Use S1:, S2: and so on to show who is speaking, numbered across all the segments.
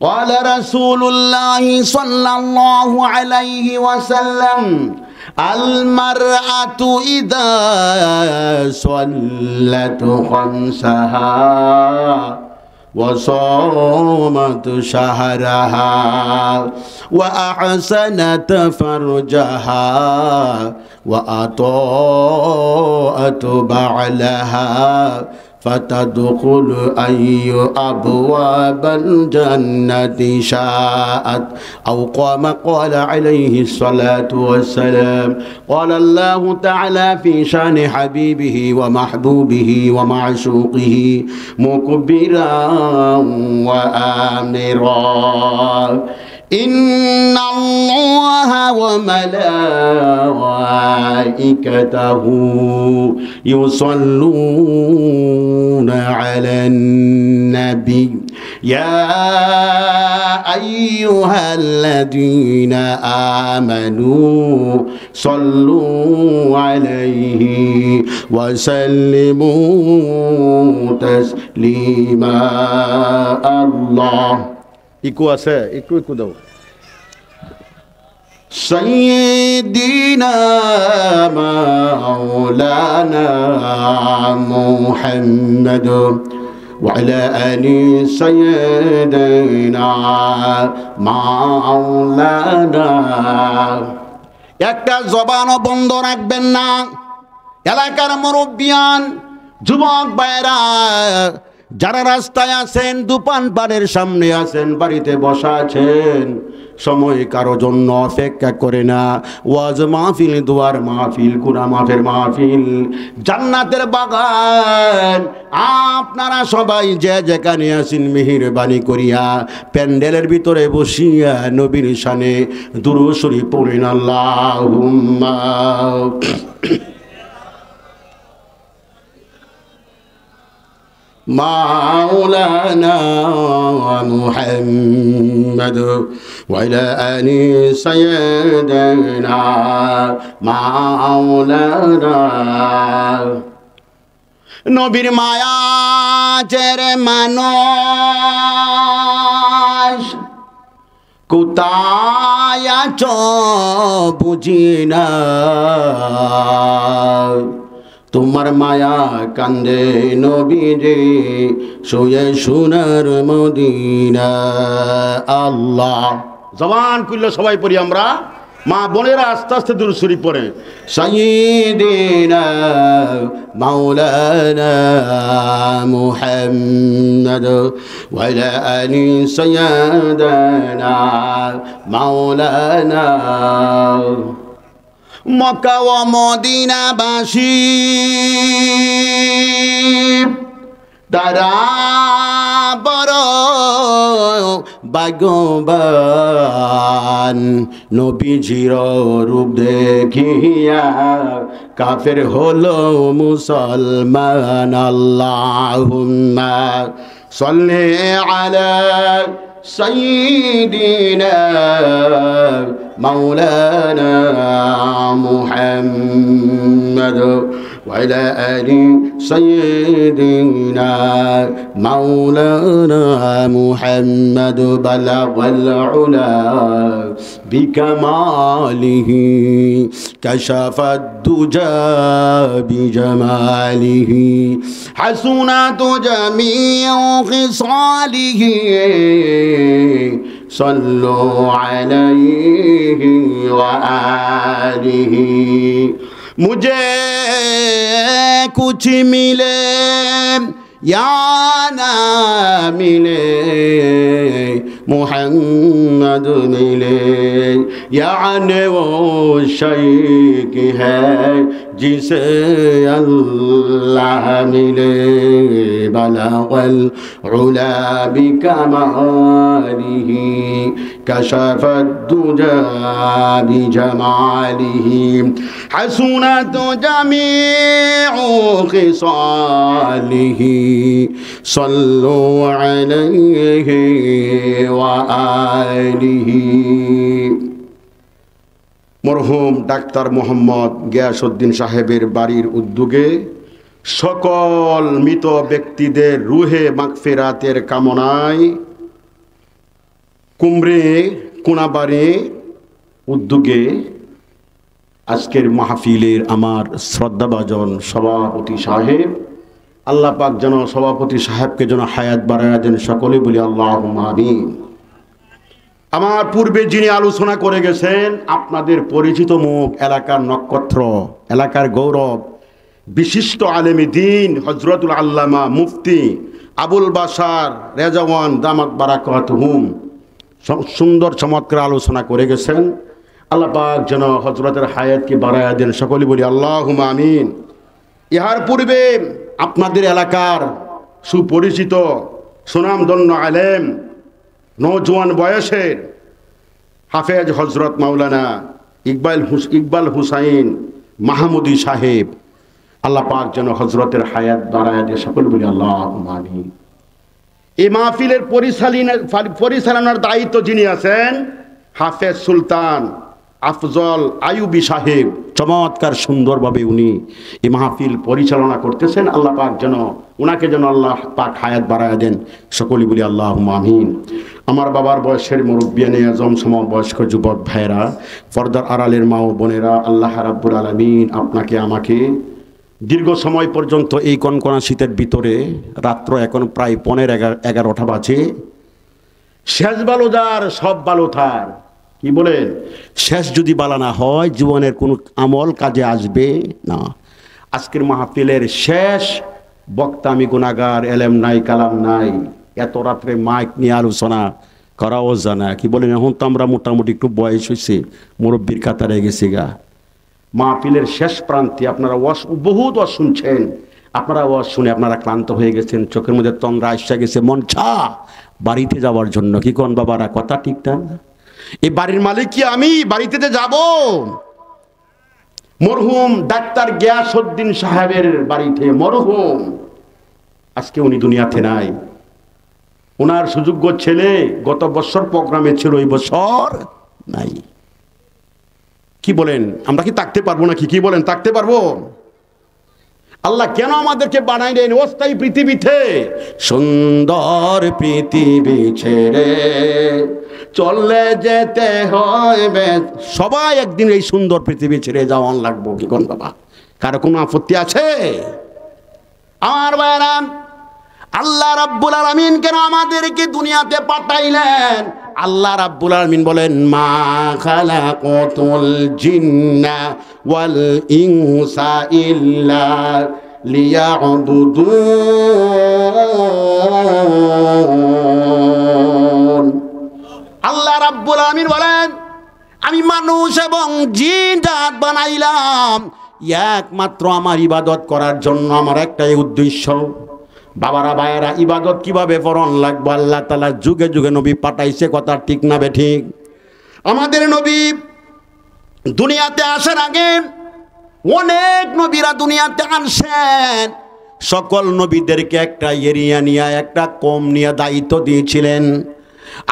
S1: قال رسول الله صلى الله عليه وسلم المرأة إذا صلت خمسها وصامت شهرها وأحسنت فرجها وأطاعت بعلها فتدخل أي أبواب الجنة شاءت أو قال عليه الصلاة والسلام. قال الله تعالى في شأن حبيبه ومحبوبه ومعشوقه مكبرا وآمرا إن الله وملائكته يصلون على النبي يا أيها الذين آمنوا صلوا عليه وسلموا تسليما. الله eco আছে, একটু দাও। سيدنا مولانا محمد وعلى آل سيدنا مولانا। একটা জবানও বন্ধ রাখবেন না। এলাকার মুরব্বিয়ান, যুবক ভাইরা, যারা রাস্তায় আছেন, দোকান পাড়ের সামনে আছেন, বাড়িতে বসা আছেন, সময় কারো জন্য অপেক্ষা করে না। ওয়াজ মাহফিল, দুয়ার মাহফিল, গুনাহ মাফের মাহফিল, জান্নাতের বাগান। আপনারা সবাই যে যেখানে আছেন মেহেরবানি করিয়া প্যান্ডেলের ভিতরে বসিয়া নবীর শানে দুরূদ শরীফ পড়েন। আল্লাহুম্মা مولانا محمد وعلى آل سيدنا مولانا। নবীর মায়া চেরে মানুষ কোথায় আছো বুঝি না, তোমার মায়া কান্দে নবীজি শুয়ে সোনার মদিনা। আল্লাহ জবান খুললে সবাই পড়ি আমরা, মা বোনেরা আস্তে আস্তে দুরূদ শরীফ পড়ে। সাইয়্যিদিনা মাওলানা মুহাম্মদ ওয়া আলা আলি সাইয়্যিদিনা মাওলানা। মক্কা ও মদিনাবাসী তারা বড় ভাগ্যবান, নবীজির রূপ দেখিয়া কাফের হলো মুসলমান। আল্লাহুম্মা সাল্লি আলা سيدنا مولانا محمد وعلى آل سيدنا مولانا محمد بلغ العلا بكماله كشف الدجى بجماله حسنت جميع خصاله صلوا عليه وآله। मुझे कुछ मिले या ना मिले मुहम्मद मिले, यानी वो शय की है जिसे अल्लाह मिले। बलगल उला बिकमालिही कशफत दुजा बिजमालिही हसनत जमीउ खिसालिही सल्लु अलैहि व आलिही। মরহুম ডাক্তার মোহাম্মদ গিয়াসউদ্দিন সাহেবের বাড়ির উদ্যোগে সকল মৃত ব্যক্তিদের রুহে মাগফিরাতের কামনায় কুমড়ে কোনাবাড়ি উদ্যোগে আজকের মাহফিলের আমার শ্রদ্ধাভাজন সভাপতি সাহেব, আল্লাহ পাক যেন সভাপতি সাহেবকে যেন হায়াত বাড়ায়া দেন, সকলে বলি আল্লাহুম্মা আমিন। আমার পূর্বে যিনি আলোচনা করে গেছেন, আপনাদের পরিচিত মুখ, এলাকার নক্ষত্র, এলাকার গৌরব, বিশিষ্ট আলেমী দ্বীন হযরতুল আল্লামা মুফতি আবুল বাশার রেজাওয়ান দামাত বারাকাতুহুম সুন্দর চমৎকার আলোচনা করে গেছেন। আল্লাহ পাক যেন হযরতের হায়াতকে বাড়ায়া দেন, সকলে বলি আল্লাহুম্মা আমিন। ইহার পূর্বে আপনাদের এলাকার সুপরিচিত সুনামধন্য আলেম, নওজোয়ান বয়সের হাফেজ হযরত মাওলানা ইকবাল হুসাইন মাহমুদি সাহেব, আল্লাহ পাক যেন হযরতের হায়াত বাড়ায়া দেন, সকলে বলি আল্লাহুম্মা আমিন। এই মাহফিলের পরিচালনার দায়িত্ব যিনি আছেন, হাফেজ সুলতান আফজল আইয়ুবী সাহেব, চমৎকার সুন্দরভাবে উনি এই মাহফিল পরিচালনা করতেছেন। আল্লাহ পাক যেন ওনাকে যেন আল্লাহ পাক হায়াত বাড়ায়া দেন, সকলে বলি আল্লাহুম্মা আমিন। আমার বাবার বয়সের মুরব্বিয়ানে আজম, সমবয়স্ক যুবক ভাইরা, পর্দার আড়ালের মা ও বোনেরা, আল্লাহ রাব্বুল আলামিন আপনাকে আমাকে দীর্ঘ সময় পর্যন্ত এই কনকনা শীতের ভিতরে, রাত্র এখন প্রায় 11:30 বাজে, শেষ বালো যার সব বালো থার, কি বলেন, শেষ যদি বালা না হয় জীবনের কোনো আমল কাজে আসবে না। আজকের মাহফিলের শেষ বক্তা আমি গুনাহগার, এলেম নাই কালাম নাই, এত রাত্রে মাইক নিয়ে আলোচনা করাও জানা, কি বলেন, এখন তো আমরা মোটামুটি একটু বয়স হয়েছে, মুরব্বীর কাতারে গেছি গা। মাহফিলের শেষ প্রান্তে আপনারা বহুত ওয়াজ শুনছেন, আপনারা ওয়াজ শুনে আপনারা ক্লান্ত হয়ে গেছেন, চোখের মধ্যে তন্দ্রা আসা গেছে, মন ছা বাড়িতে যাওয়ার জন্য। কি কোন বাবারা, কথা ঠিক না? এই বাড়ির মালিক কি আমি বাড়িতে যাব? মরহুম ডাক্তার গিয়াসউদ্দিন সাহেবের বাড়িতে, মরহুম, আজকে উনি দুনিয়াতে নাই। ওনার সুযোগ্য ছেলে গত বছর প্রোগ্রামে ছিল, এই বছর নাই। কি বলেন, আমরা কি থাকতে পারবো নাকি? কি বলেন, থাকতে পারবো? আল্লাহ কেন আমাদেরকে বানাইলেন অস্থায়ী পৃথিবীতে? সুন্দর পৃথিবী ছেড়ে চলে যেতে হবে, সবাই একদিন এই সুন্দর পৃথিবী ছেড়ে যাওয়ান লাগবো। কি কোন বাবা, কারো কোনো আপত্তি আছে? আমার ভাইরা, আল্লাহ রাব্বুল আলামিন কেন আমাদেরকে দুনিয়াতে পাঠাইলেন? আল্লাহ রাব্বুল আলামিন বলেন, মা খালাকাতুল জিন্না ওয়াল ইনসা ইল্লা লিয়াবুদুন। আল্লাহ রাব্বুল আলামিন বলেন, আমি মানুষ এবং জিন জাত বানাইলাম একমাত্র আমার ইবাদত করার জন্য। আমার একটাই উদ্দেশ্য। বাবারা ভাইয়েরা, ইবাদত কিভাবে করণ লাগবে? আল্লাহ তাআলা যুগে যুগে নবী পাঠাইছে, কথা ঠিক না বে ঠিক? আমাদের নবী দুনিয়াতে আসার আগে অনেক নবীরা দুনিয়াতে আসেন। সকল নবীদেরকে একটা এরিয়া নিয়ে, একটা কম নিয়ে দায়িত্ব দিয়েছিলেন।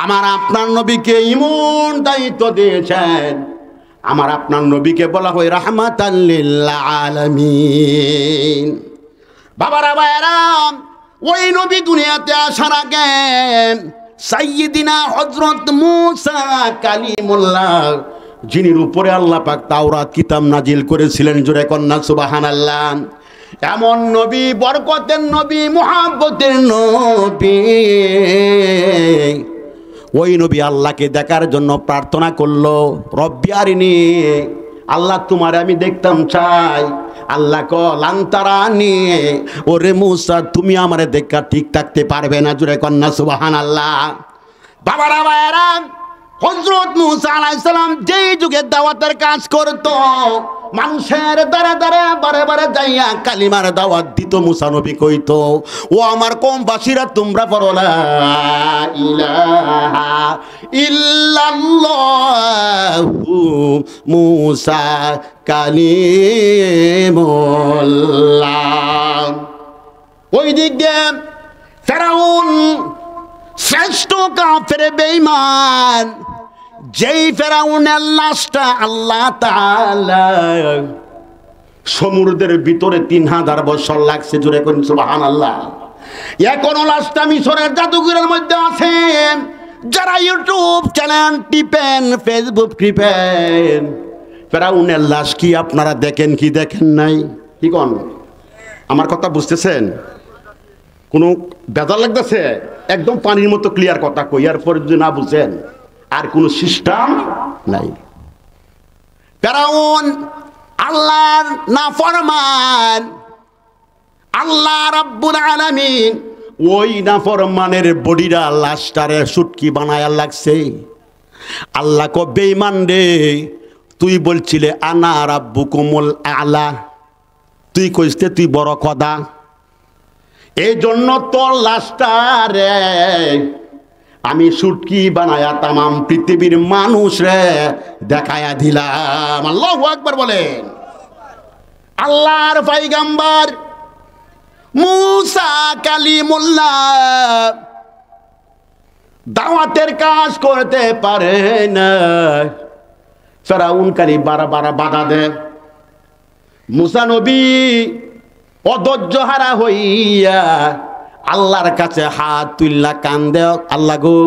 S1: আমার আপনার নবীকে ইমন দায়িত্ব দিয়েছেন। আমার আপনার নবীকে বলা হয় রাহমাতাল লিল আলামিন। বাবারা ভাইয়েরা, ওই নবী দুনিয়াতে আসার আগে সাইয়্যিদিনা হযরত মূসা কালিমুল্লাহ, যিনির উপরে আল্লাহ পাক তাওরাত কিতাব নাজিল করেছিলেন, জোরে কন্যা সুবহানাল্লাহ, এমন নবী, বরকতের নবী, মুহাব্বতের নবী, ওই নবী আল্লাহকে দেখার জন্য প্রার্থনা করলো, রব্বি আরিনি, আল্লাহ তোমার আমি দেখতাম চাই। আল্লাহ লান তারানি, ওরে মূসা তুমি আমারে দেখা ঠিক থাকতে পারবে না, জোরে কন্যা সুবহানাল্লাহ। বাবারা ভাইয়েরা, হযরত মূসা আলাইহিস সালাম যেই যুগে দাওয়াতের কাজ করত, মানুষের দ্বারা দ্বারা বারে বারে যাইয়া কালিমার দাওয়াত দিত। মূসা নবী কইতো, ও আমার কওমবাসীরা, তোমরা পড়ো লা ইলাহা ইল্লাল্লাহু মূসা কালিমুল্লাহ। ওই দিক দিয়ে ফেরাউন শ্রেষ্ঠ কাফের বেঈমান, যেই ফেরাউনের লাশটা আল্লাহ তাআলা সমুদ্রের ভিতরে 3000 বছর লাগছে, জোরে কোন সুবহানাল্লাহ, এখনো লাশটা মিশরের জাদুঘরের মধ্যে আছে। যারা ইউটিউব চ্যানেল টিপেন, ফেসবুক টিপেন, ফেরাউনের লাশ কি আপনারা দেখেন কি দেখেন নাই? কি কোন? আমার কথা বুঝতেছেন? কোনো বেজার লাগতেছে? একদম পানির মতো ক্লিয়ার কথা কই, আর পরে যদি না বুঝেন আর কোনো সিস্টেম নাই। ফেরাউন আল্লাহর নাফরমান, আল্লাহ রাব্বুল আলামিন ওই নাফরমানের বডিরা লাশটারে সুটকি বানায়া লাগছে। আল্লাহ কো বেঈমান রে, তুই বলছিলে আনা রাব্বুকুমুল আলা, তুই কইতে তুই বড় খোদা, এই জন্য তোর লাশটারে আমি সুটকি বানায়া তামাম পৃথিবীর মানুষ রে দেখায়া দিলাম। আল্লাহু আকবার বলেন। আল্লাহর পয়গম্বর মুসা কালিমুল্লাহ দাওয়াতের কাজ করতে পারে না, ফেরাউন কালি বারবার বাধা দেয়। মুসা নবী অধৈর্য হারা হইয়া আল্লাহর কাছে হাত তুললা কান্দে, আল্লাহ গো,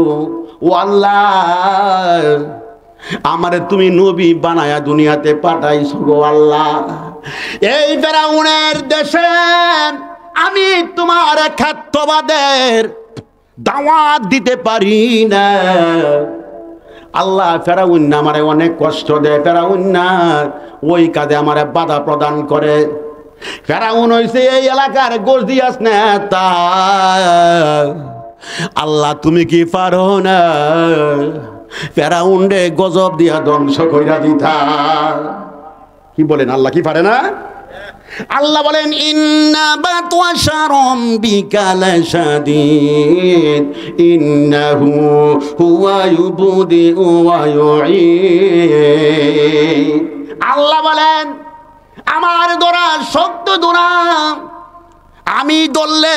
S1: ও আল্লাহ, আমারে তুমি নবী বানায়া দুনিয়াতে পাঠাইছো গো আল্লাহ। এই ফেরাউনের দেশে আমি তোমার খাদ্যবাদের দাওয়াত দিতে পারি না। আল্লাহ ফেরাউন আমারে অনেক কষ্ট দেয়, ফেরাউন ওই কাজে আমারে বাধা প্রদান করে। ফেরাউন হইছে এই এলাকার গর্জিয়াস নেতা। আল্লাহ তুমি কি পারো না ফেরাউন রে গজব দিয়া ধ্বংস কইরা দিতা? কি বলেন, আল্লাহ কি পারে না? আল্লাহ বলেন ইন্না বাতওয়াশা রাব্বিকা লাশাদীদ ইন্নাহু হুয়া ইউবদিউ ওয়া ইউঈদ। আল্লাহ বলেন আমার দোরা শক্ত দোরা, আমি ধরলে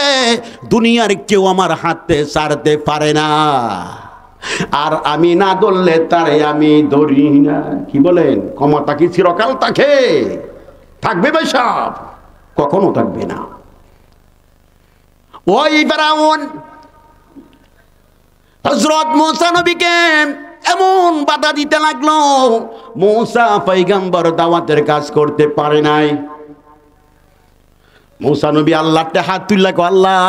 S1: দুনিয়ার কেউ আমার হাতে ছাড়তে পারে না, আর আমি না ধরলে তারে আমি ধরি না। কি বলেন, ক্ষমতা কি চিরকাল থাকে? থাকবে ভাই সাহেব? কখনো থাকবে না। ওই ফেরাউন হযরত মুসা নবীকে এমন বাধা দিতে লাগলো, মুসা পয়গম্বর দাওয়াতের কাজ করতে পারে নাই। মুসা নবী আল্লাহতে হাত তুললা, আল্লাহ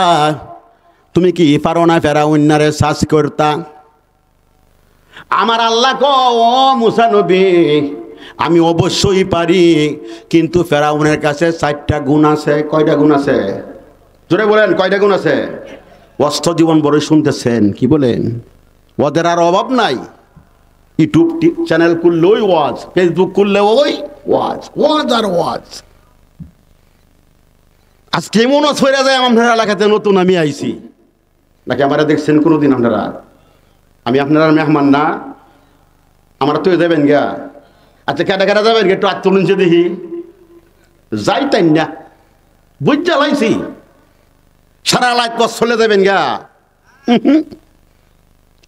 S1: তুমি কি পারো না ফেরাউনারে শাস করতা? আমার আল্লাহ কো, ও মুসা নবী আমি অবশ্যই পারি, কিন্তু ফেরাউনের কাছে 4টা গুণ আছে। কয়টা গুণ আছে? জোরে বলেন, কয়টা গুণ আছে? অস্ত জীবন বড় শুনতেছেন, কি বলেন? ওদের আর অভাব নাই। ইউটিউব চ্যানেল খুললে ওই ওয়াজ, ফেসবুক খুললে ওই ওয়াজ, ওয়াজ আর ওয়াজ। আজকে এমন ছড়ে যায় আপনার এলাকাতে নতুন আমি আইছি নাকি আমারা দেখছেন কোনোদিন আপনারা? আমি আপনারা মেহমান না, আমরা তো যাবেন গা। আচ্ছা কেটা কেটা যাবেন একটু আত্মলুঞ্চে দেখি, যাই তাই না বুঝ জ্বালাইছি, সারা লাইট পথ চলে যাবেন গা।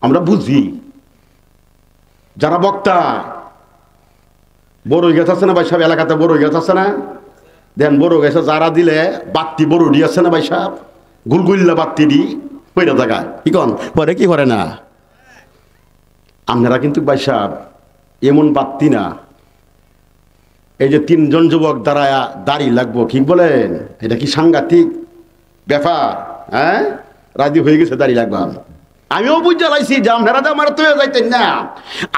S1: আমরা বুঝি যারা বক্তা, বড় গাছ আছে না ভাই সাহেব? এলাকাতে বড় গাছ আছে না? দেন বড় গাছে যারা দিলে বাত্তি বড় ডি আছে না ভাই সাহেব? গুলগুল্লা বাত্তি দি ওইটা জায়গায় কি কন পরে কি করে না? আপনারা কিন্তু ভাই সাহেব এমন বাত্তি না। এই যে 3জন যুবক দাঁড়ায়া দাড়ি লাগবো, কি বলেন? এটা কি সাংঘাতিক ব্যাপার? হ্যাঁ, রাজি হয়ে গেছে দাড়ি লাগবা। আমিও বুঝ জ্বালাইছি যে আপনারা তো আমার তৈরি যাইতেন না।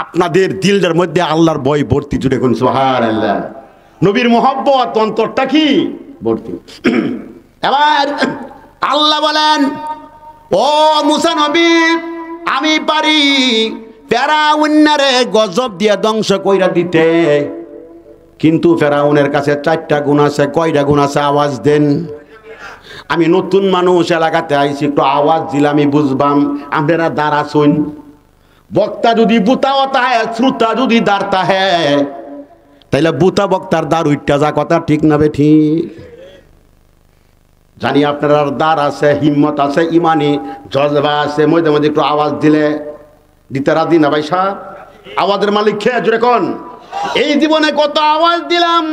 S1: আপনাদের দিলটার মধ্যে আল্লাহর ভয় ভর্তি, জুড়ে কোন সুবহানাল্লাহ, নবীর মোহব্বত অন্তরটা কি ভর্তি। এবার আল্লাহ বলেন, ও মুসা নবী আমি পারি ফেরাউনারে গজব দিয়ে ধ্বংস কইরা দিতে, কিন্তু ফেরাউনের কাছে 4টা গুণ আছে। কয়টা গুণ আছে? আওয়াজ দেন। আমি নতুন মানুষ, এলাকাতে আইছি, একটু আওয়াজ দিলে আমি বুঝবাম আপনারা দাঁড়া শুন। বক্তা যদি বুতা হতা হ্যাঁ, শ্রোতা যদি দাঁড়তা হ্যাঁ, তাইলে বুতা বক্তার দাঁড় উঠটা যা, কথা ঠিক না বে ঠিক? জানি আপনারা দাঁড় আছে, হিম্মত আছে, ইমানি জজবা আছে, মধ্যে মধ্যে একটু আওয়াজ দিলে দিতে রাজি না ভাই সাহেব? আওয়াজের মালিক খেয়ে জোরে কোন? এই জীবনে কত আওয়াজ দিলাম,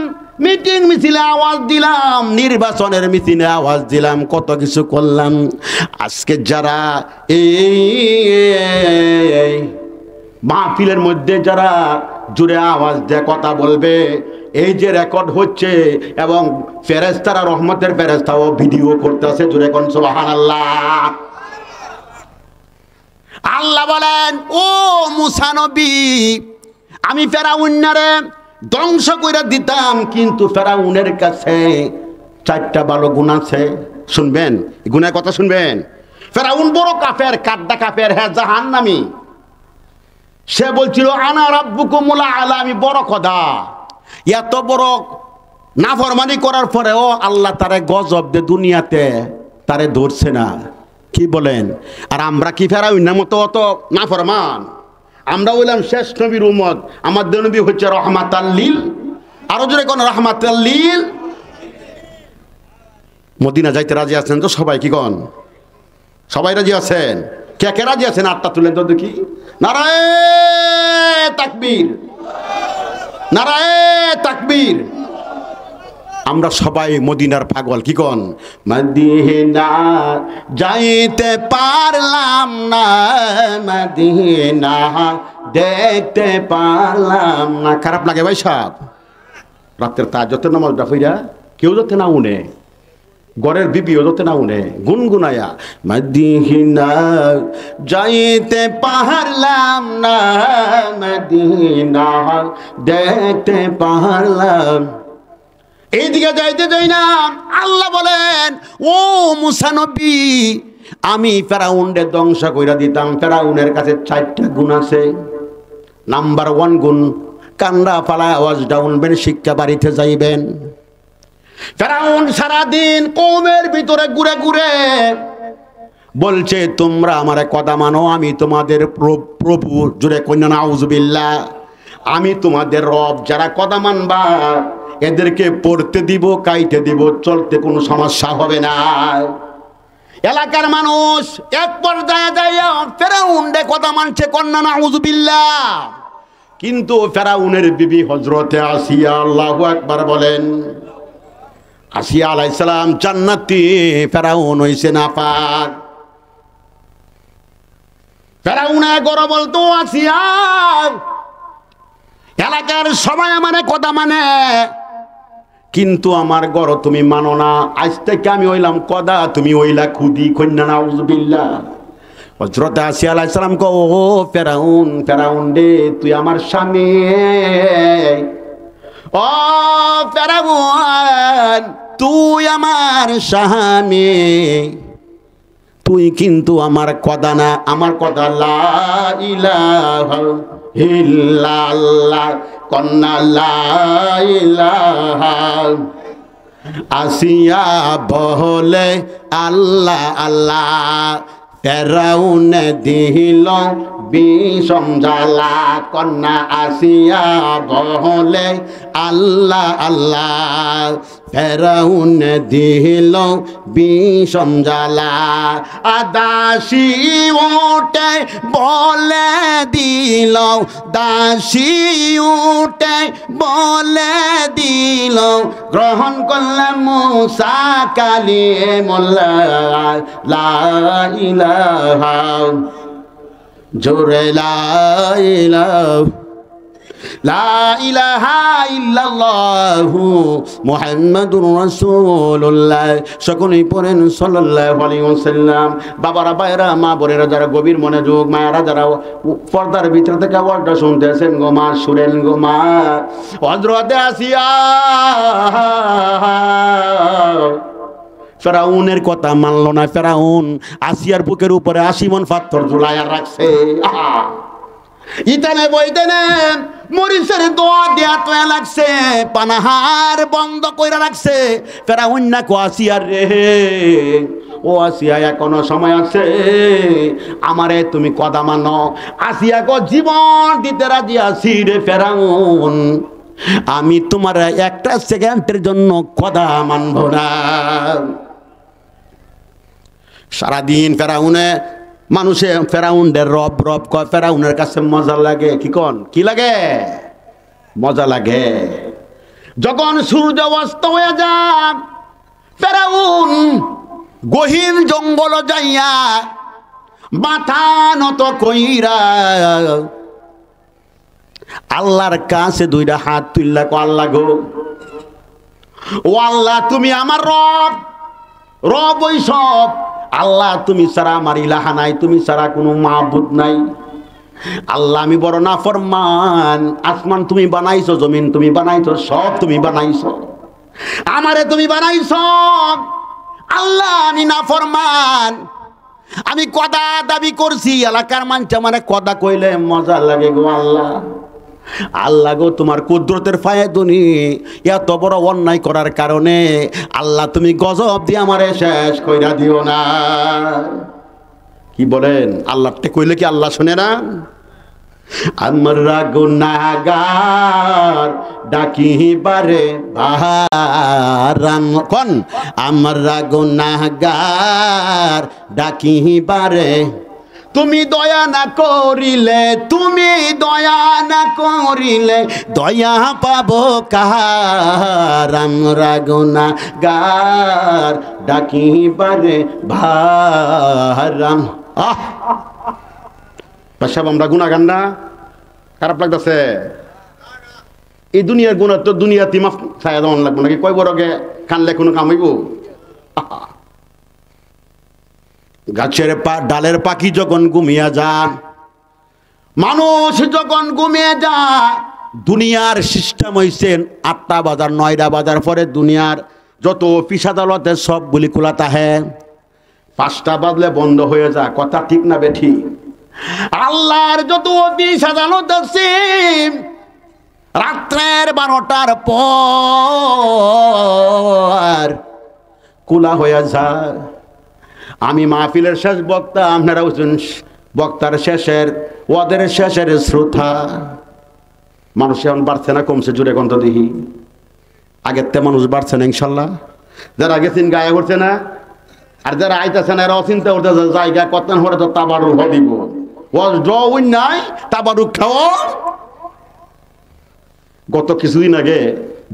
S1: মিটিং মিছিলে আওয়াজ দিলাম, নির্বাচনের মিছিলে আওয়াজ দিলাম, কত কিছু করলাম। আজকে যারা এই মাহফিলের মধ্যে যারা জুড়ে আওয়াজ দিয়ে কথা বলবে, এই যে রেকর্ড হচ্ছে এবং ফেরেশতারা, রহমতের ফেরেশতাও ভিডিও করতেছে, জুড়ে কোন সুবহানাল্লাহ। আল্লাহ বলেন, ও মুসা নবী, আমি ফেরাউনরে ধ্বংস করে দিতাম, কিন্তু ফেরাউনের কাছে 4টা ভালো গুণ আছে। শুনবেন, গুণের কথা শুনবেন। ফেরাউন বড় কাফের, কাদ্দা কাফের, হ্যাঁ জাহান্নামী। সে বলছিল আনা রাব্বুকুমুল আলা, আমি বড় খোদা। এত বড় নাফরমানি করার পরেও আল্লাহ তারে গজব দে, দুনিয়াতে তারে ধরছে না। কি বলেন? আর আমরা কি ফেরাউনের মতো অত নাফরমান? আমরা বললাম শেষ নবীর উম্মত, আমাদের নবী হচ্ছে রহমাতাল লিল, আরো জোরে কোন রহমাতাল লিল। মদিনা যাইতে রাজি আছেন তো সবাই? কি কোন সবাই রাজি আছেন? কে কে রাজি আছেন? 8টা তুলেন তো দেখি। নারায়ে তাকবীর, নারায়ে তাকবীর। আমরা সবাই মদিনার পাগল। কি কোন? মদিনা যাইতে পারলাম না, মদিনা দেখতে পারলাম না। খারাপ লাগে ভাই সাহেব? রাতের তাহাজ্জুদের নামাজটা পড়া কেউ যাতে না উনে, গড়ের বিবিও যাতে না উনে, গুনগুনায়া মদিনা যাইতে পারলাম না, মদিনা দেখতে পারলাম। এইদিকে যাইতে যাই না, আল্লাহ বলেন, ও মুসা নবী, আমি ফেরাউনরে ধ্বংস কইরা দিতাম। ফেরাউনের কাছে 4টা গুণ আছে। নাম্বার 1 গুণ, কান্না ফালায় আওয়াজ ডাউনবেন, শিক্ষা বাড়িতে যাইবেন। ফেরাউন সারাদিন কওমের ভিতরে ঘুরে ঘুরে বলছে তোমরা আমারে কথা মানো, আমি তোমাদের প্রভু, জুড়ে কন্যা নাউজুবিল্লাহ, আমি তোমাদের রব। যারা কথা মানবা এদেরকে পড়তে দিব, কাইতে দিব, চলতে কোনো সমস্যা হবে না। এলাকার মানুষ এক পর্যায়ে যাইয়া ফেরাউনরে কথা মানছে, কন্যা নাউজুবিল্লাহ। কিন্তু ফেরাউনের বিবি হযরতে আসিয়া, আল্লাহু আকবার বলেন, আসিয়া আলাইহিস সালাম জান্নাতি, ফেরাউন হইছে নাপাক। ফেরাউনে গরো বলতো, আসিয়া এলাকার সবাই আমার কথা মানে, কিন্তু আমার গড় তুমি মানো না। আজ থেকে আমি হইলাম কদা, তুমি হইলা খুদি, কন্যা নাউজুবিল্লাহ। হযরত আসিয়া আলাইহিস সালাম কো, ও ফেরাউন, ফেরাউন রে, তুই আমার স্বামী। ও ফেরাউন, তুই আমার স্বামী, তুই কিন্তু আমার কদা না। আমার কথা লা ইলাহা ইল্লাল্লাহ, কন্যা লা ইলাহা। আসিয়া বলে আল্লাহ আল্লাহ, ফেরাউন দিল বিষম জ্বালা। কন্যা আসিয়া বলে আল্লাহ আল্লাহ, ফেরাউন দিল বিষম জ্বালা। দাসী উঠে বলে দিল, দাসী উঠে বলে দিল, গ্রহণ করলাম মুসা কালিমুল্লাহ, লা ইলাহা, জোরে লা ইলাহা, লা ইলাহা ইল্লাল্লাহু মুহাম্মাদুর রাসূলুল্লাহ। সকলেই পড়েন সাল্লাল্লাহু আলাইহি ওয়াসাল্লাম। বাবারা, ভাইরা, মা বোনেরা, যারা গভীর মনোযোগ, মায়েরা যারা পর্দার ভিতর থেকে ওয়াজটা শুনতেছেন গো মা, শুনেন গো মা। হযরতে আসিয়া ফেরাউনের কথা মানল না। ফেরাউন আসিয়ার বুকের উপরে 80 মণ পাথর ঝুলাইয়া রাখছে। ইতানে বইতেনে মরিচের দোয়া দেয়া তো লাগছে, পানাহার বন্ধ কইরা রাখছে। ফেরাউন না কো, আসিয়ার রে, ও আসিয়া এখনো সময় আছে, আমারে তুমি কথা মানো। আসিয়া কো, জীবন দিতে রাজি আছি রে ফেরাউন, আমি তোমার একটা সেকেন্ডের জন্য কথা মানব না। সারাদিন ফেরাউনে মানুষে ফেরাউনদের রব রব কয়, ফেরাউনের কাছে মজা লাগে। কি কন? কি লাগে? মজা লাগে। যখন সূর্য অস্ত হয়ে যাক, ফেরাউন গহীন জঙ্গল যাইয়া মাথা নত কইরা আল্লাহর কাছে দুইটা হাত তুললা, কো আল্লাহ গো, ও আল্লাহ তুমি আমার রব, রব ওই সব আল্লাহ, তুমি ছাড়া আমার ইলাহা নাই, তুমি ছাড়া কোনো মাবুদ নাই। আল্লাহ আমি বড় নাফরমান, আসমান তুমি বানাইছো, জমিন তুমি বানাইছো, সব তুমি বানাইছো, আমারে তুমি বানাইছো। আল্লাহ আমি নাফরমান, আমি কদা দাবি করছি, এলাকার মানুষ মানে কদা কইলে মজা লাগে গো আল্লাহ। আল্লাহ গো তোমার কুদরতের ফায়দুনি এত বড় অন্যায় করার কারণে আল্লাহ তুমি গজব দিয়ে আমারে শেষ কইরা দিও না। কি বলেন, আল্লাহটা কইলে কি আল্লাহ শুনে না? আমরা গুনাহগার ডাকি বারে বাহারান, কোন আমরা গুনাহগার ডাকি বারে, তুমি দয়া না করিলে, তুমি দয়া না করিলে দয়া পাবো কাহার, আমরা গুনাহগার ডাকি বারে বাহারান। সব আমরা গুনাহগার না? খারাপ লাগতেছে? এই দুনিয়ার গুণা তো দুনিয়াতে মাফ ছায়া দেওয়ান লাগবো নাকি? কয় বড়কে কানলে কোনো কাম হইব? গাছের ডালের পাখি যখন ঘুমিয়ে যান, মানুষ যখন ঘুমিয়ে যায়, দুনিয়ার সিস্টেম হয়েছে 8টা বাজার 9টা বাজার পরে দুনিয়ার যত অফিস আদালতে সবগুলি খোলা থাকে, 5টা বাজলে বন্ধ হয়ে যায়। কথা ঠিক না বেঠি? আল্লাহর যত অফিস আদালত আছে রাত্রের 12টার পর খোলা হয়ে যায়। আমি মাহফিলের শেষ বক্তা, আপনারা হচ্ছেন বক্তার শেষের, ওদের শেষের শ্রোতা। মানুষ এখন বাড়ছে না কমছে? জুড়ে গন্ধ দেখি আগের তে মানুষ বাড়ছে না ইনশাল্লাহ? যারা গেছেন গায়ে করছে না, আর যারা আইতেছে না এরা অচিন্তা করতেছে জায়গা কত হরে তো তাবারুক দিব, ওই নাই তাবারুক খাও। গত কিছুদিন আগে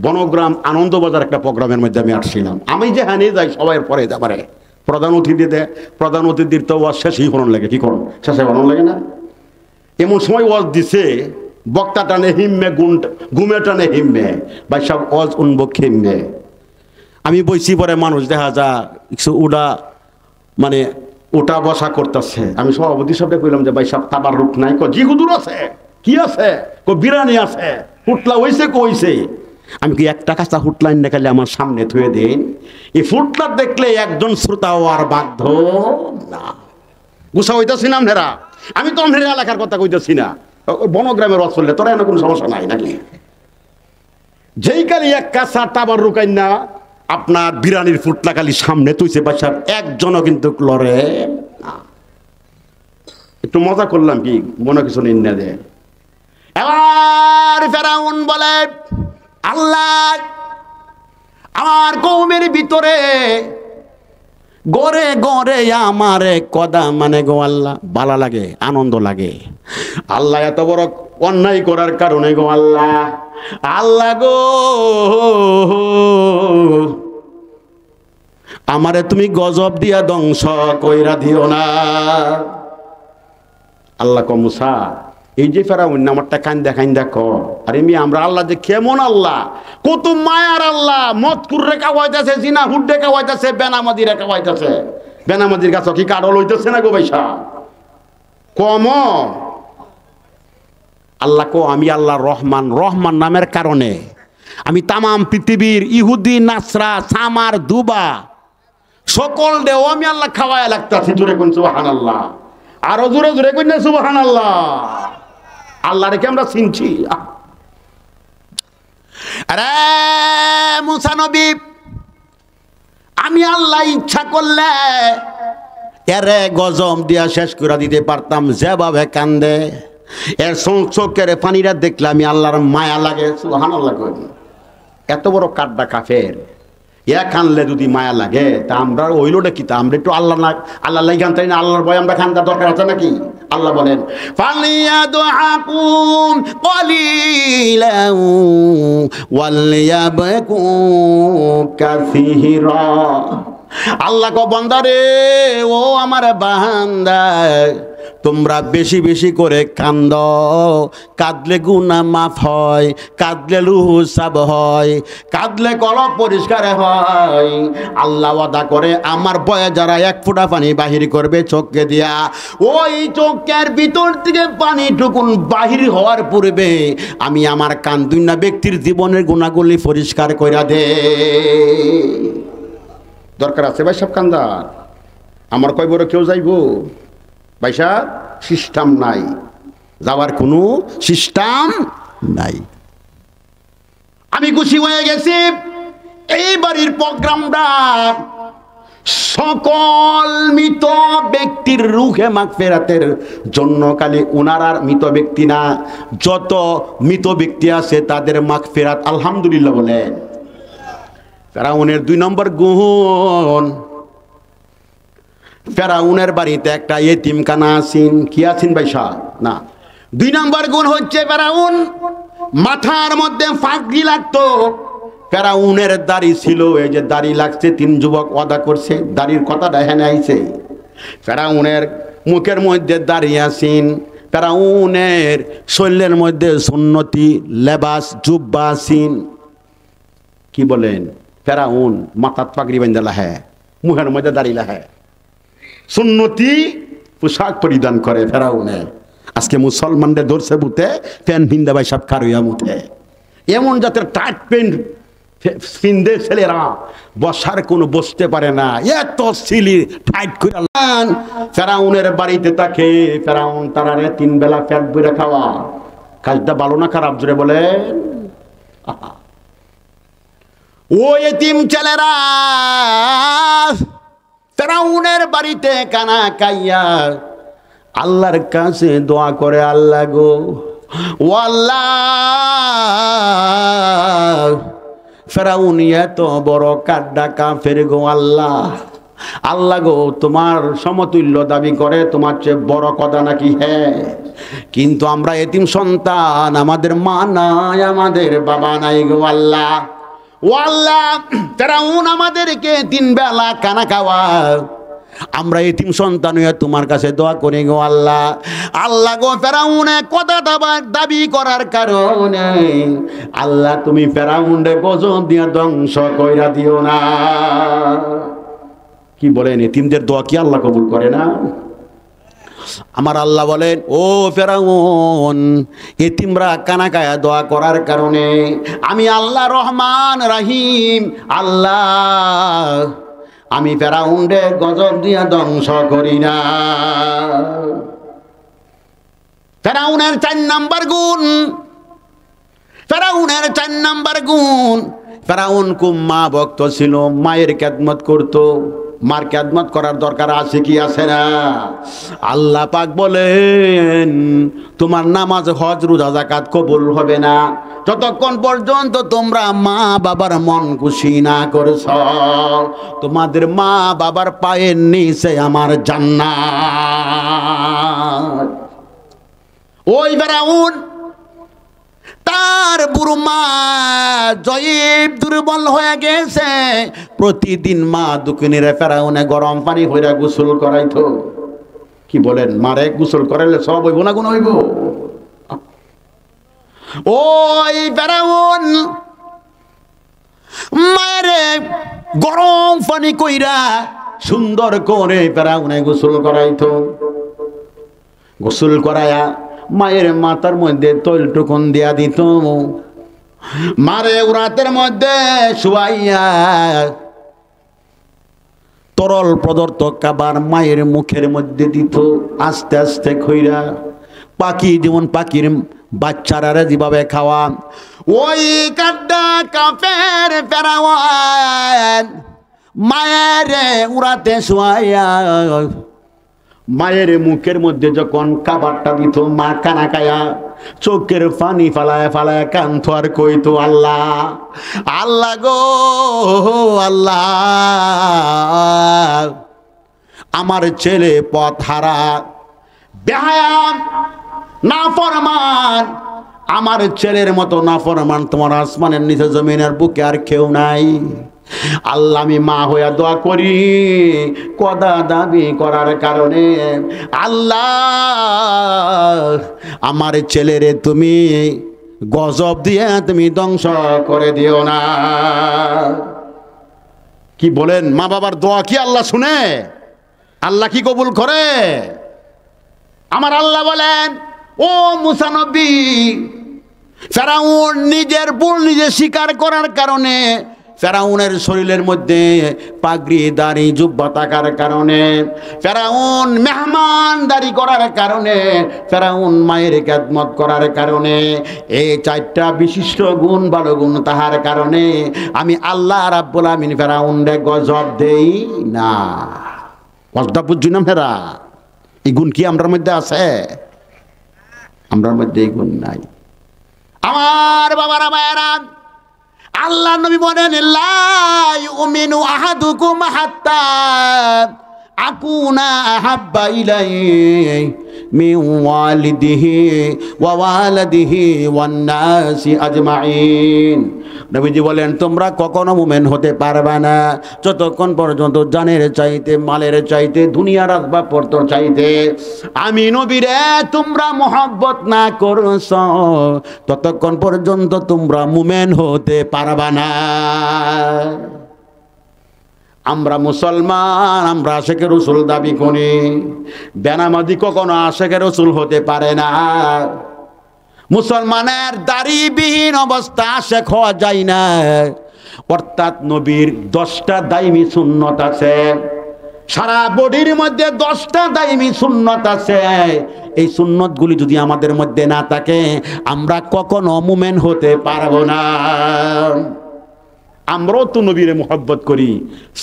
S1: বনগ্রাম আনন্দবাজার একটা প্রোগ্রামের মধ্যে আমি আসছিলাম। আমি যে হানি যাই সবাই পরে যাবারে প্রধান অতিথি দে, প্রধান অতিথির তো ওয়াজ শেষই হরণ লাগে, কি করুন শেষে হরণ লাগে না? এমন সময় ওয়াজ দিছে, বক্তা টানে হিম্মে, ঘুমে টানে হিম্মে, ভাই সব ওয়াজ উনব খেমে। আমি বইছি পরে মানুষ দেখা যা কিছু উড়া মানে ওটা বসা করতেছে। আমি সভাপতি সাহেবকে কইলাম যে ভাই সব তাবারুক নাই? জি হুজুর আছে। কি আছে? বিরিয়ানি আছে, ফুটলা হইছে কইছে। আমি কি একটা কাঁচা ফুটলা এনে খালি আমার সামনে থুয়ে দিন, এই ফুটলা দেখলে একজন শ্রোতা আর বাধ্য না। গুছা হইতেছি না আপনারা? আমি তো আপনার এলাকার কথা কইতেছি না, বনগ্রামের ওয়াজ চললে তোরা এনে কোনো সমস্যা নাই নাকি? যেই কালি এক কাঁচা তাবারুক না আপনার বিরিয়ানির ফুটলা খালি সামনে তুইছে, বাসার একজনও কিন্তু লড়ে না। একটু মজা করলাম, কি মনে কিছু নিন না দে। এবার ফেরাউন বলে, আল্লাহ আমার কওমের ভিতরে গড়ে গড়ে আমারে কদা মানে গো আল্লাহ ভালো লাগে, আনন্দ লাগে। আল্লাহ এত বড় অন্যায় করার কারণে গো আল্লাহ, আল্লাহ গো আমারে তুমি গজব দিয়া ধ্বংস কইরা দিও না। আল্লাহ ক মুসা, এই যে ফেরাউন আমারটা কান্দা কান্দা ক, আরে মি আমরা আল্লাহ যে কেমন আল্লাহ, কত মায়ার আল্লাহ। মদকুর রেখা হইতেছে, জিনা হুড রেখা হইতেছে, বেনামাদি রেখা হইতেছে। বেনামাদির কাছে কি কারল হইতেছে না গো ভাইসা? কম আল্লাহ কো আমি আল্লাহ রহমান, রহমান নামের কারণে আমি তামাম পৃথিবীর ইহুদি, নাসরা, সামার, দুবা সকল দেও আমি আল্লাহ খাওয়ায় লাগতাছি। জোরে কোন সুবহানাল্লাহ, আরো জোরে জোরে কোন না সুবহানাল্লাহ। আল্লাহ রেখে আমরা চিনছি। আরে মুসা নবী, আমি আল্লাহ ইচ্ছা করলে এরে গজম দিয়া শেষ করে দিতে পারতাম। যেভাবে কান্দে এর চোখের পানিটা দেখলে আমি আল্লাহর মায়া লাগে। সুবহানাল্লাহ। এত বড় কাড্ডা কাফের, এ কানলে যদি মায়া লাগে তা আমরা ওইলোটা কি? তা আমরা একটু আল্লাহ না আল্লাহ গান তাই না? আল্লাহর ভয় আমরা খান্দার দরকার আছে নাকি? আল্লাহ বলেন ফালিয়াদহাকুম কলিলাও ওয়ালিয়াবকু কাসীরা। আল্লাহ কো বান্দারে, ও আমার বান্দা, তোমরা বেশি বেশি করে কান্দ, কাঁদলে গুনাহ মাফ হয়, কাঁদলে রূহ সাফ হয়, কাঁদলে কলব পরিষ্কার হয়। আল্লাহ ওয়াদা করে আমার বয়ে যারা এক ফোঁটা পানি বাহির করবে চোখকে দিয়া, ওই চোখের ভিতর থেকে পানিটুকুন বাহির হওয়ার পূর্বে আমি আমার কান্দুন্না ব্যক্তির জীবনের গুনাহগুলি পরিষ্কার কইরা দে। দরকার আছে ভাই সব কান্দার? আমার কয় বড় কেউ যাইব ভাইসা? সিস্টেম নাই, যাওয়ার কোনো সিস্টেম নাই। আমি খুশি হয়ে গেছি এই বাড়ির প্রোগ্রামটা সকল মৃত ব্যক্তির রুহে মাগফিরাতের জন্য, খালি ওনার মৃত ব্যক্তি না, যত মৃত ব্যক্তি আছে তাদের মাগফিরাত আলহামদুলিল্লাহ বলেন। ফেরাউনের 2 নম্বর গুণ, ফেরাউনের বাড়িতে একটা এতিমখানা আছেন। কি আছেন ভাইসা? না, 2 নম্বর গুণ হচ্ছে ফেরাউন মাথার মধ্যে ফাঁকড়ি লাগতো। ফেরাউনের দাড়ি ছিল, এই যে দাড়ি লাগছে, 3 যুবক ওয়াদা করছে দাড়ির কথাটা হেনে আইছে। ফেরাউনের মুখের মধ্যে দাড়ি আছেন, ফেরাউনের শরীরের মধ্যে সুন্নতি লেবাস জুব্বা আছেন। কি বলেন? ফেরাউন মাথাত পাগড়ি বাঁধা লাহে, মুখের মধ্যে দাড়ি লাহে, সুন্নতি পোশাক পরিধান করে ফেরাউনে। আজকে মুসলমানদের ধরছে বুতে প্যান্ট ভিন্দা ভাই সব কারুয়া মুথে, এমন জাতের টাইট প্যান্ট ফিন্দে ছেলেরা বসার কোনো বসতে পারে না, এত সিলি টাইট করে। ফেরাউনের বাড়িতে থাকে, ফেরাউন তারারে 3 বেলা পেট ভরে খাওয়া। কাজটা ভালো না খারাপ জোরে বলেন? ও এতিম ছেলেরা ফেরাউনের বাড়িতে কানা কাইয়া আল্লাহর কাছে দোয়া করে, আল্লাহ গো, ও আল্লাহ, ফেরাউন এত বড় কাড্ডা কাফের গো আল্লাহ, আল্লাহ গো, তোমার সমতুল্য দাবি করে, তোমার চেয়ে বড় কথা নাকি? হ্যাঁ, কিন্তু আমরা এতিম সন্তান, আমাদের মা নাই, আমাদের বাবা নাই গো আল্লাহ। ও আল্লাহ, ফেরাউন আমাদেরকে 3 বেলা কানা খাওয়া, আমরা এতিম সন্তান হয়ে তোমার কাছে দোয়া করি গো আল্লাহ। আল্লাহ গো, ফেরাউনে কথাটা দাবি করার কারণে আল্লাহ তুমি ফেরাউনরে গজব দিয়া ধ্বংস কইরা দিও না। কি বলেন? এতিমদের দোয়া কি আল্লাহ কবুল করে না? আমার আল্লাহ বলেন, ও ফেরাউন, এতিমরা কানা কায়া দোয়া করার কারণে আমি আল্লাহ রহমান রাহিম আল্লাহ, আমি ফেরাউনরে গজব দিয়া ধ্বংস করি না। ফেরাউনের 4 নম্বর গুণ, ফেরাউনের 4 নম্বর গুণ, ফেরাউন খুব মা ভক্ত ছিল, মায়ের খেদমত করতো। মার খেদমত করার দরকার আছে কি আছে না? আল্লাহ পাক বলেন, তোমার নামাজ হজ রোজা যাকাত কবুল হবে না যতক্ষণ পর্যন্ত তোমরা মা বাবার মন খুশি না করছ। তোমাদের মা বাবার পায়ের নিচে আমার জান্নাত। ওই ফেরাউন তার বুড়ো মা জয়ীব দুর্বল হয়ে গেছে, প্রতিদিন মা দুকুনির ফেরাউনে গরম পানি হইরা গোসল করাইতো। কি বলেন? মারে গোসল করাইলে সব হইব না, গুণ হইব? ওই ফেরাউন মায়েরে গরম পানি কইরা সুন্দর করে ফেরাউনে গোসল করাইতো। গোসল করায়া মায়ের মাথার মধ্যে তৈল টুকুন দিয়া দিত, মারে উরাতের মধ্যে শুয়াইয়া তরল পদার্থ খাবার মায়ের মুখের মধ্যে দিত, আস্তে আস্তে খইরা। পাখি যেমন পাখির বাচ্চারা যেভাবে খাওয়া, ওই কাড্ডা কাফের ফেরাউন মায়ের উড়াতে শুয়াইয়া মায়ের মুখের মধ্যে যখন খাবারটা দিত, মা কানা কায়া চোখের পানি ফালায় ফালায় কান্ত আর কইতো, আল্লাহ আল্লাহ গো আল্লাহ, আমার ছেলে পথ হারা, বেহায়া, নাফরমান, আমার ছেলের মতো নাফরমান তোমার আসমানের নিচে জমিনের বুকে আর কেউ নাই। আল্লাহ, আমি মা হইয়া দোয়া করি কদা দাবি করার কারণে, আল্লাহ আমার ছেলেরে তুমি গজব দিয়ে তুমি ধ্বংস করে দিও না। কি বলেন, মা বাবার দোয়া কি আল্লাহ শুনে? আল্লাহ কি কবুল করে? আমার আল্লাহ বলেন, ও মুসা নবী, ফেরাউন নিজের ভুল নিজে স্বীকার করার কারণে, ফেরাউনের শরীরের মধ্যে পাগড়ি দাড়ি জুব্বা থাকার কারণে, ফেরাউন মেহমানদারি করার কারণে, ফেরাউন মায়ের খেদমত করার কারণে, এই চারটা বিশিষ্ট গুণ ভালো গুণ তাহার কারণে আমি আল্লাহ রাব্বুল আমিন ফেরাউনরে গজব দেই না। কথা বুঝছি না ফেরা? এই গুণ কি আমরার মধ্যে আছে? আমরার মধ্যে এই গুণ নাই। আমার বাবারা মায়েরা, আল্লাহ নবী বলেন, লা ইউমিনু আহাদুকুম হাত্তা আকুনা আহাব্বা ইলাইহি মিন ওয়ালিদিহি ওয়া ওয়ালাদিহি ওয়ান নাসি আজমাইন। নবীজি বলেন, তোমরা কখনো মুমিন হতে পারবে না যতক্ষণ পর্যন্ত জানের চাইতে, মালের চাইতে, দুনিয়ার আসবাবপত্র চাইতে আমি নবীরে তোমরা মহব্বত না করছ, ততক্ষণ পর্যন্ত তোমরা মুমিন হতে পারবে না। আমরা মুসলমান, আমরা আশেকে রসুল দাবি করি, বেনামাজি কখনো আশেকে রসুল হতে পারে না। মুসলমানের দাড়িবিহীন অবস্থা আশেক হওয়া যায় না। অর্থাৎ নবীর 10টা দাইমি সুন্নত আছে, সারা বডির মধ্যে 10টা দাইমি সুন্নত আছে। এই সুন্নতগুলি যদি আমাদের মধ্যে না থাকে, আমরা কখনো মুমিন হতে পারবো না। আমরাও তো নবীরে মহব্বত করি,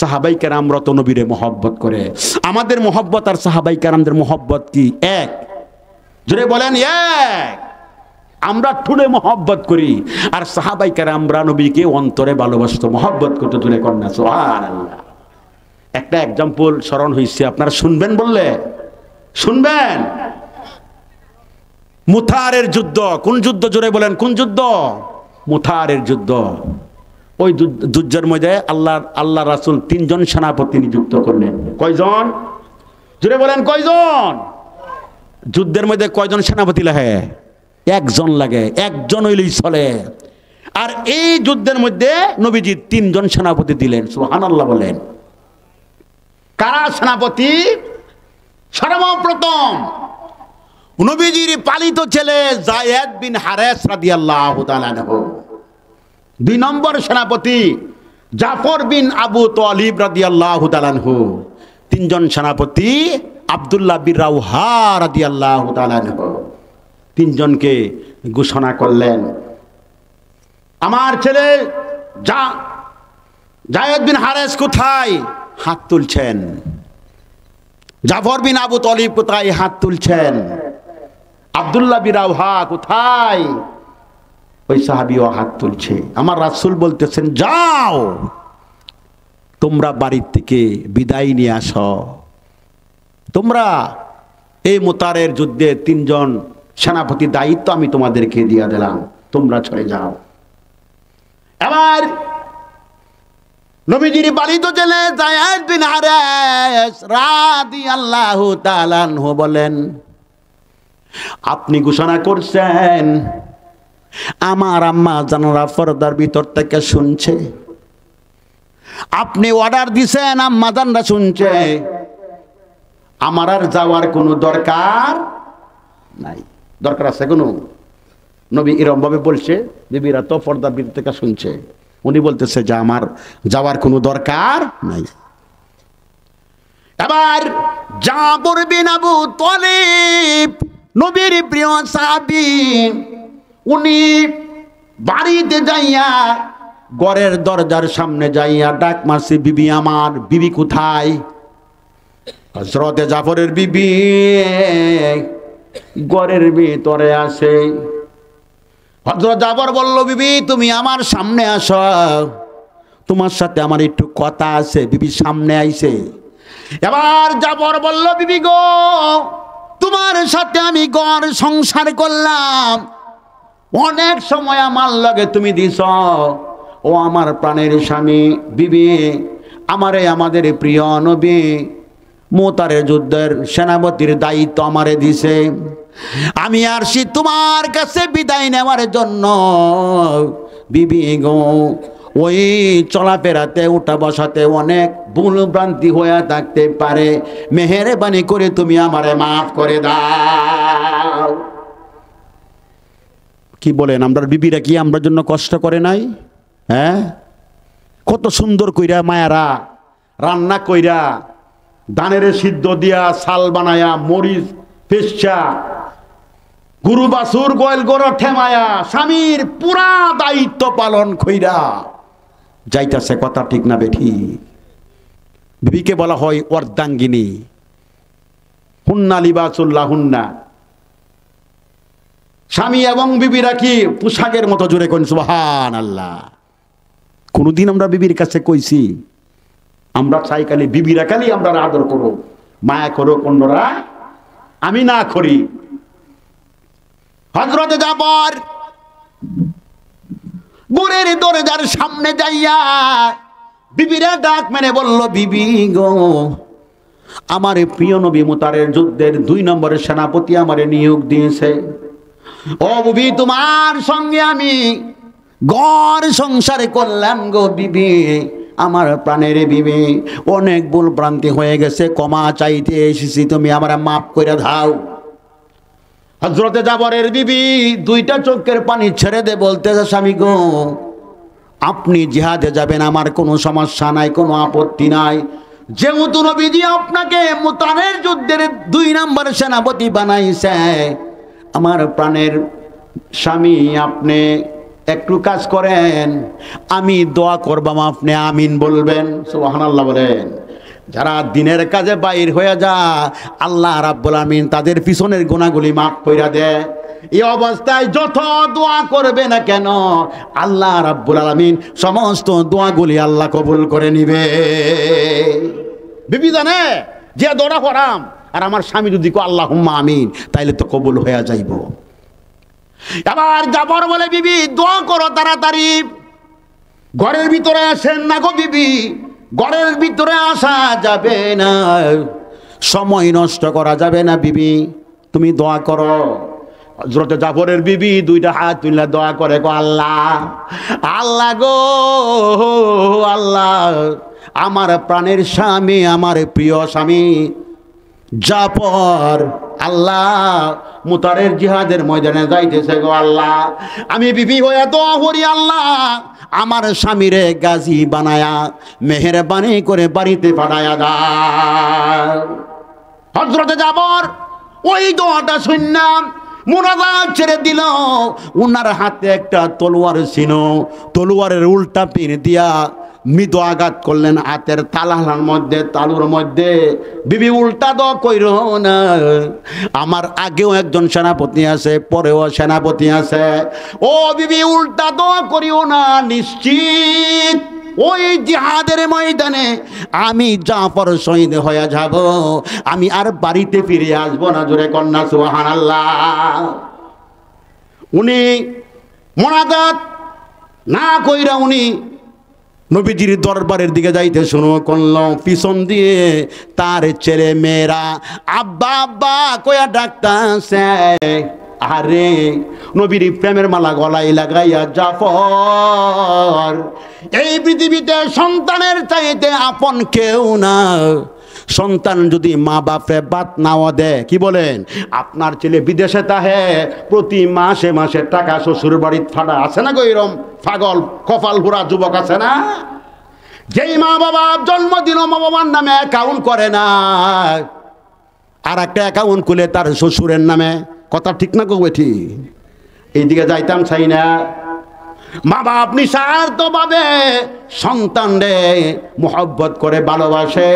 S1: সাহাবাই কেরামরা তো নবীরে মহব্বত করে। আমাদের মহব্বত আর সাহাবাই কেরামদের মহব্বত কি এক? জোরে বলেন, এক। আমরা ঠুলে মহব্বত করি, আর সাহাবাই কেরামরা নবীকে অন্তরে ভালোবাসতো, মহব্বত করতে। জোরে কন্যা সুবহানাল্লাহ। একটা এক্সাম্পল স্মরণ হয়েছে, আপনারা শুনবেন বললে শুনবেন। মুতারের যুদ্ধ। কোন যুদ্ধ? জোরে বলেন, কোন যুদ্ধ? মুতারের যুদ্ধ। ওই যুদ্ধের মধ্যে আল্লাহ রাসূল 3 জন সেনাপতি নিযুক্ত করলেন। কয়জন? জোরে বলেন, কয়জন? যুদ্ধের মধ্যে কয়জন সেনাপতি লাগে? একজন লাগে, একজন হইলেই চলে। আর এই যুদ্ধের মধ্যে নবীজি 3 জন সেনাপতি দিলেন। সুবহানাল্লাহ বলেন। কারা সেনাপতি? সর্বপ্রথম নবীজির পালিত ছেলে যায়েদ বিন হারেস রাদিয়াল্লাহু তাআলা আনহু। 2 নম্বর সেনাপতি জাফর বিন আবু তালিব রাদিয়াল্লাহু তাআলা আনহু। 3 জন সেনাপতি আব্দুল্লাহ বিন রাওহা রাদিয়াল্লাহু তাআলা আনহু। 3 জনকে ঘোষণা করলেন, আমার ছেলে যায়েদ বিন হারেস কোথায়? হাত তুলছেন। জাফর বিন আবু তালিব কোথায়? হাত তুলছেন। আব্দুল্লাহ বিন রাওহা কোথায়? ওই সাহাবীও হাত তুলছে। আমার রাসূল বলতেছেন, যাও তোমরা বাড়ির থেকে বিদায় নিয়ে আসো। তোমরা এই মুতারের যুদ্ধে 3 জন সেনাপতি দায়িত্ব আমি তোমাদেরকে দিয়ে দিলাম, তোমরা চলে যাও। এবার নবীজির পালিত ছেলে যায়েদ বিন হারেস রাদিয়াল্লাহু তাআলা আনহু বলেন, আপনি ঘোষণা করছেন, আমার আম্মা জানারা পর্দার ভিতর থেকে শুনছে। আপনি অর্ডার দিছেন, আম্মা জানরা শুনছে। আমার আর যাওয়ার কোনো দরকার নাই। দরকার আছে কোনো? নবী এরকম ভাবে বলছে, বিবিরা তো পর্দার ভিতর থেকে শুনছে। উনি বলতেছে যে আমার যাওয়ার কোনো দরকার নাই। এবার জাফর বিন আবু তালিব, নবীর প্রিয় সাহাবী, উনি বাড়িতে যাইয়া ঘরের দরজার সামনে যাইয়া ডাক মারছে, বিবি আমার। বিবি কোথায়? হযরতে জাফরের বিবি ঘরের ভিতরে আসে। হযরত জাফর বলল, বিবি তুমি আমার সামনে আসো, তোমার সাথে আমার একটু কথা আছে। বিবি সামনে আইছে। এবার জাফর বলল, বিবি গো তোমার সাথে আমি ঘর সংসার করলাম, অনেক সময় আমার লাগে তুমি দিছ। ও আমার প্রাণের স্বামী বিবি, আমারে আমাদের প্রিয় নবী মুতারের যুদ্ধের সেনাপতির দায়িত্ব আমারে দিছে। আমি আসছি তোমার কাছে বিদায় নেওয়ার জন্য। বিবি গো, ওই চলাফেরাতে উঠা বসাতে অনেক ভুল ভ্রান্তি হয়ে থাকতে পারে, মেহেরবানি করে তুমি আমারে মাফ করে দাও। কি বলেন, আমরা বিবিরা কি আমরা জন্য কষ্ট করে নাই? হ্যাঁ, কত সুন্দর কইরা মায়ারা রান্না কইরা ধানের সিদ্ধ দিয়া চাল বানায়া মরিচ পেশা গুরু বাছুর গোয়াল গরু ঠেমায়া স্বামীর পুরা দায়িত্ব পালন কইরা যাইতাছে। কথা ঠিক না বেঠি? বিবিকে বলা হয় অর্ধাঙ্গিনী। হুন্না লিবাসুল্লাহ হুন্না। স্বামী এবং বিবিরা কি পোশাকের মতো জুড়ে কোন সুবহানাল্লাহ। কোনদিন আমরা বিবির কাছে কইছি আমরা চাই খালি বিবিরা খালি আমরা আদর করো, মায়া করো, অন্যরা আমি না করি? হযরতে জাফর বুড়ের দরজার সামনে যাইয়া বিবিরা ডাক মেরে বলল, বিবি গো, আমার প্রিয় নবী মুতারের যুদ্ধের 2 নম্বরের সেনাপতি আমারে নিয়োগ দিয়েছে। ও বিবি, তোমার সঙ্গে আমি ঘর সংসার করলাম গো বিবি, আমার প্রাণের বিবি, অনেক ভুল ভ্রান্তি হয়ে গেছে, ক্ষমা চাইতে এসেছি, তুমি আমার মাফ করে দাও। হযরতে জাফরের বিবি 2টা চোখের পানি ছেড়ে দে বলতেছে, স্বামী গো, আপনি জিহাদে যাবেন, আমার কোনো সমস্যা নাই, কোনো আপত্তি নাই। যেহেতু নবীজি আপনাকে মুতানের যুদ্ধের 2 নম্বর সেনাপতি বানাইছে, আমার প্রাণের স্বামী, আপনি একটু কাজ করেন, আমি দোয়া করবাম, আপনি আমিন বলবেন। সুবহানাল্লাহ বলেন। যারা দিনের কাজে বাইর হয়ে যা, আল্লাহ রাব্বুল আমিন তাদের পিছনের গুনাহগুলি মাফ কইরা দেয়। এই অবস্থায় যত দোয়া করবে না কেন, আল্লাহ রাব্বুল আলামিন সমস্ত দোয়াগুলি আল্লাহ কবুল করে নিবে। বিবি জানে যে দোয়া করাম, আর আমার স্বামী যদি কো আল্লাহুম্মা আমিন, তাইলে তো কবুল হয়ে যাইব। এবার জাফর বলে, বিবি দোয়া করো তাড়াতাড়ি, ঘরের ভিতরে আসেন না গো বিবি, ঘরের ভিতরে আসা যাবে না, সময় নষ্ট করা যাবে না বিবি, তুমি দোয়া করো। হযরতে জাফরের বিবি 2টা হাত তুলে দোয়া করে, গো আল্লাহ, আল্লাহ গো আল্লাহ, আমার প্রাণের স্বামী, আমার প্রিয় স্বামী জাফর আল্লাহ মুতারের জিহাদের ময়দানে যাইতেছে গো আল্লাহ, আমি বিবি হয়ে দোয়া করি, আল্লাহ আমার স্বামীরে গাজী বানায়া মেহেরবানি করে বাড়িতে পাঠায়া দাও। হযরতে জাফর ওই দোয়াটা শুনলাম, মুনাজাত ছেড়ে দিল। উনার হাতে একটা তলোয়ার ছিল, তলোয়ারের উল্টা পিন দিয়া মৃদু আঘাত করলেন হাতের তালার মধ্যে, তালুর মধ্যে। বিবি উল্টা দোয়া কইর না, আমার আগেও একজন সেনাপতি আছে, পরেও সেনাপতি আছে, ও বিবি উল্টা দোয়া করিও না, নিশ্চিত ওই জিহাদের ময়দানে আমি জাফর শহীদ হয়ে যাব, আমি আর বাড়িতে ফিরে আসবো না। জোরে কন্যা সুবহানাল্লাহ। উনি মুনাজাত না কইরা উনি নবীজির দরবারের দিকে যাইতে শুরু করল। পিছন দিয়ে তার ছেলে মেয়েরা আব্বা আব্বা কইয়া ডাকতাছে। আরে নবীর প্রেমের মালা গলায় লাগাইয়া জাফর, এই পৃথিবীতে সন্তানের চাইতে আপন কেউ না। সন্তান যদি মা বাপরে বাত নাও দেয়, কি বলেন, আপনার ছেলে বিদেশে তাহে প্রতি মাসে মাসে টাকা শ্বশুর বাড়ির ফাটা আছে না গো, এরম পাগল কপাল ঘোরা যুবক আছে না? যেই মা বাবা জন্ম দিল মা বাবার নামে অ্যাকাউন্ট করে না, আর একটা অ্যাকাউন্ট খুলে তার শ্বশুরের নামে। কথা ঠিক না গো বেঠি? এইদিকে যাইতাম চাই না। মা বাপ নিঃস্বার্থভাবে সন্তানরে মোহব্বত করে ভালোবাসে।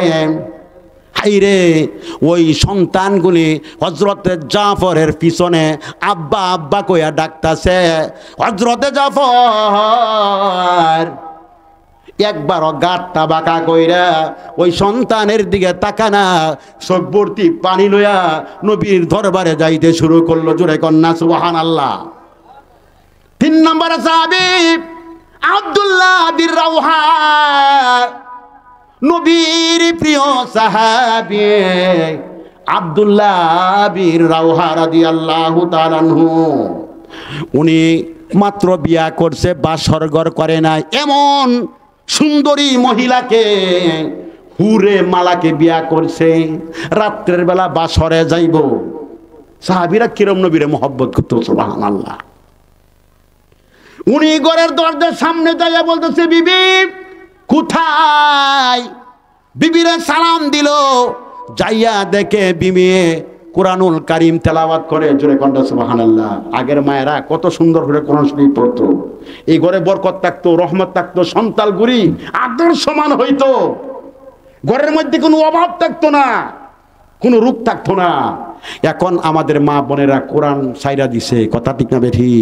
S1: হাইরে ওই সন্তানগুলি হযরতে জাফরের পিছনে আব্বা আব্বা কইয়া ডাকতাছে। হযরতে জাফর একবারও গাঁটটা বাঁকা কইরা ওই সন্তানের দিকে তাকানা, চোখ ভর্তি পানি লইয়া নবীর দরবারে যাইতে শুরু করলো। জোরে কন্যা সুবহানাল্লাহ। 3 নম্বর সাহাবী আব্দুল্লাহ বিন রাওহা, নবীর প্রিয় সাহাবী আব্দুল্লাহ বিন রাওহা রাদিয়াল্লাহু তাআলা আনহু। উনি মাত্র বিয়া করছে, বাসর ঘর করে নাই। এমন সুন্দরী মহিলাকে, হুরে মালাকে বিয়া করছে, রাত্রের বেলা বাসরে যাইব। সাহাবীরা কিরম নবীরে মোহব্বত করতো, সুবহানাল্লাহ। উনি ঘরের দরজার সামনে যাইয়া বলতেছে, বিবি কোথায়? বিবিরে সালাম দিল, যাইয়া দেখে বিবি কুরআনুল কারীম তেলাওয়াত করে। জোরে কন্যা সুবহানাল্লাহ। আগের মায়েরা কত সুন্দর করে কোরআন শরীফ পড়তো। এই ঘরে বরকত থাকতো, রহমত থাকতো, সন্তান গুরি আদর্শমান হইতো। ঘরের মধ্যে কোনো অভাব থাকতো না, কোনো রোগ থাকতো না। এখন আমাদের মা বোনেরা কোরআন সাইরা দিছে, কথা ঠিক না বেঠি?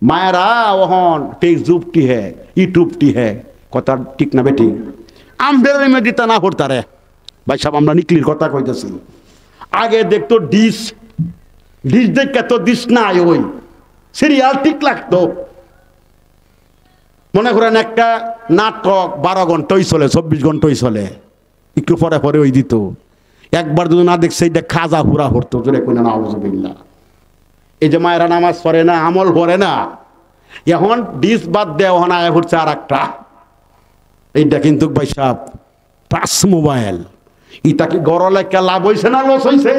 S1: মায়েরা ওহন ফেসবুকটি হ্যাঁ, ইউটিউবটি হ্যাঁ, কথা ঠিক না বেঠি? আমদের দিতা না পড়তারে ভাই সাহেব, আমরা নিকলির কথা কইতেছি। আগে দেখতো ডিশ দেখে তো ডিশ নাই, ওই সিরিয়াল ঠিক লাগতো। মনে করেন একটা নাটক 12 ঘন্টাই চলে, 24 ঘন্টাই চলে, একটু পরে পরে ওই দিত। একবার যদি না দেখছে এটা খাজা পুরা হতো। জোরে কইনা নাউযুবিল্লাহ। এই যে মায়েরা নামাজ পড়ে না, আমল করে না, এখন ডিশ বাদ দেওয়া হন আয় হচ্ছে আর একটা। এইটা কিন্তু ভাই সাহেব টাচ মোবাইল, এটা কি গরলে কে লাভ হয়েছে না লস হয়েছে?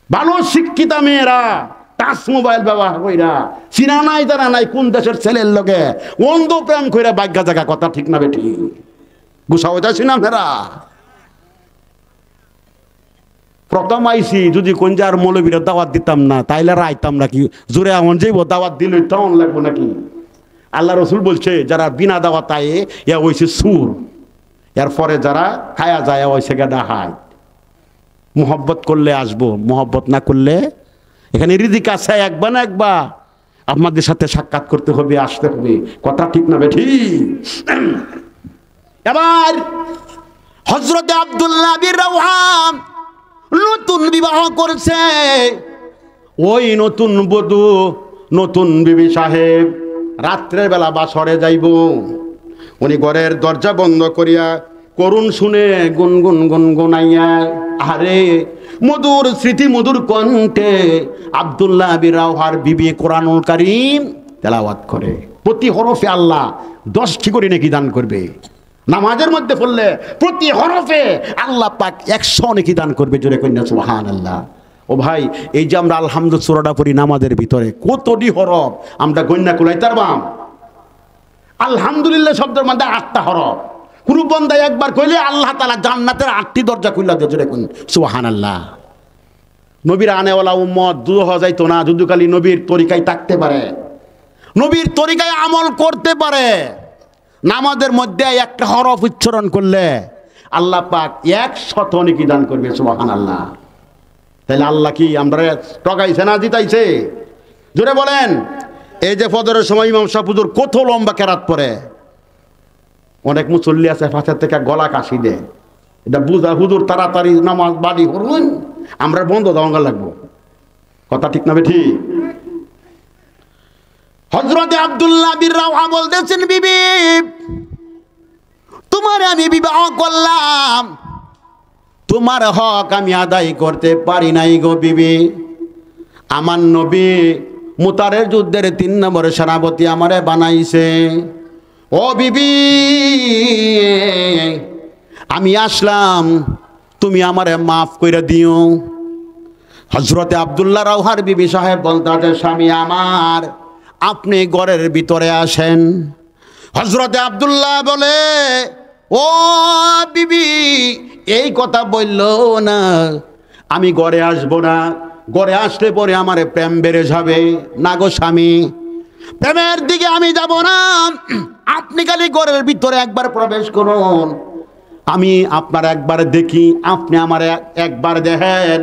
S1: ভালো শিক্ষিতা মেয়েরা টাচ মোবাইল ব্যবহার কইরা, চিনা নাই জানা নাই কোন দেশের ছেলের লগে অন্ধ প্রেম কইরা বাগ্যা জায়গা, কথা ঠিক না বেঠি? গুছা হইতাছি না মেয়েরা? প্রথম আইসি যদি কোন যার মৌলবীরা দাওয়াত দিতাম না, তাইলে রাইতাম নাকি? জোরে এমন যাইব দাওয়াত দিলে তখন লাগবো নাকি? আল্লাহ রসুল বলছে যারা বিনা দাওয়াত আয়ে ইয়া হইছে সুর, এরপরে যারা খায়া যায় হইছে গা ডাহাই। মোহব্বত করলে আসবো, মোহব্বত না করলে এখানে রিজিক আছে, একবার না একবার আপনাদের সাথে সাক্ষাৎ করতে হবে, আসতে হবে, কথা ঠিক না বেঠি? এবার হযরত আব্দুল্লাহ বিন রাওহা নতুন বিবাহ করছে। ওই নতুন বধূ, নতুন বিবি সাহেব রাত্রের বেলা বাসরে যাইব। উনি ঘরের দরজা বন্ধ করিয়া করুণ শুনে গুনগুন গুনগুনাইয়া, আরে মধুর স্মৃতি মধুর কণ্ঠে আব্দুল্লাহ বিন রাওহার বিবি কোরআনুল কারীম তেলাওয়াত করে। প্রতি হরফে আল্লাহ 10টি করে নেকি দান করবে। নামাজের মধ্যে পড়লে প্রতি হরফে আল্লাহ পাক 100 নেকি দান করবে। জোরে কইনা সুবহানাল্লাহ। ও ভাই, এই যে আমরা আলহামদুলিল্লাহ সূরাটা পড়ি নামাজের ভিতরে, কতটি হরফ আমরা গণ্য কুলাইতার বাম। আলহামদুলিল্লাহ শব্দের মধ্যে 8টা হরফ। কোন বান্দা একবার কইলে আল্লাহ তাআলা জান্নাতের 8টি দরজা খুলে দেয়। জোরে কইন সুবহানাল্লাহ। নবীর আনেওয়ালা উম্মত দুহ যাইতো না যদি খালি নবীর তরিকায় থাকতে পারে, নবীর তরিকায় আমল করতে পারে। নামাজের মধ্যে একটা হরফ উচ্চারণ করলে আল্লাহ পাক 100 নেকি দান করবে। সুবহানাল্লাহ। তাহলে আল্লাহ কি আমরা ঠকাইছে না জিতাইছে? জোরে বলেন। এই যে ফজরের সময় ইমাম সাহেব হুজুর কত লম্বা কেরাত পড়ে, অনেক মুসল্লি আছে ফাঁসের থেকে গলা কাশি দেয়। এটা বুঝা হুজুর তাড়াতাড়ি নামাজ বাড়ি করুন, আমরা বন্ধ দেওয়া লাগবো, কথা ঠিক না বেঠি? হযরত আব্দুল্লাহ বিন রাওহা বলতেছেন, বিবি তোমার আমি বিবাহ করলাম, তোমার হক আমি আদায় করতে পারি নাই গো বিবি। আমার নবী মুতারের যুদ্ধের 3 নম্বর সেনাপতি আমারে বানাইছে। ও বিবি আমি আসলাম, তুমি আমারে মাফ করে দিও। হযরতে আব্দুল্লাহ রাওহার বিবি সাহেব বলতে, স্বামী আমার আপনি ঘরের ভিতরে আসেন। হযরতে আব্দুল্লাহ বলে, ও বিবি এই কথা বলল না, আমি ঘরে আসবো না, ঘরে আসলে পরে আমার প্রেম বেড়ে যাবে। না গো স্বামী, প্রেমের দিকে আমি যাব না, আপনি খালি ঘরের ভিতরে একবার প্রবেশ করুন, আমি আপনার একবার দেখি, আপনি আমার একবার দেখেন।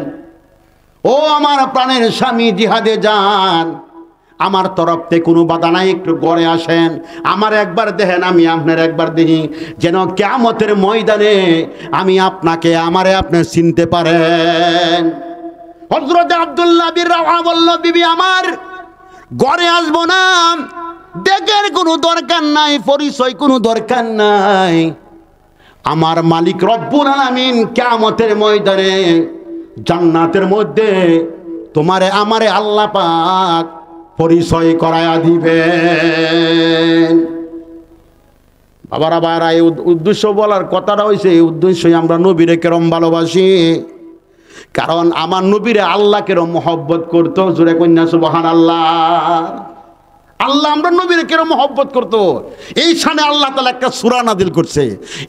S1: ও আমার প্রাণের স্বামী জিহাদে যান, আমার তরফ থেকে কোনো বাধা নাই, একটু গড়ে আসেন, আমার একবার দেখেন, আমি আপনার একবার দেখি, যেন কিয়ামতের ময়দানে আমি আপনাকে আমারে আপনি চিনতে পারেন। হযরত আব্দুল্লাহ বিন রাওহা বলল, বিবি আমার গড়ে আসবো না, ডেকের কোনো দরকার নাই, পরিচয় কোনো দরকার নাই। আমার মালিক রব্বুল আলামিন কিয়ামতের ময়দানে জান্নাতের মধ্যে তোমারে আমারে আল্লাহ পাক পরিচয় করায়া দিবেন। বাবারা বারা, এই উদ্দেশ্য বলার কথাটা হয়েছে, এই উদ্দেশ্যই আমরা নবীরে কেরম ভালোবাসি, কারণ আমার নবীরে আল্লাহ কেরম মহব্বত করতো। জোরে কন্যা সুবহানাল্লাহ। আল্লাহ আমরা নবীরে কেরম মহব্বত করতো, এই শানে আল্লাহ তাআলা একটা সূরা নাযিল করছে।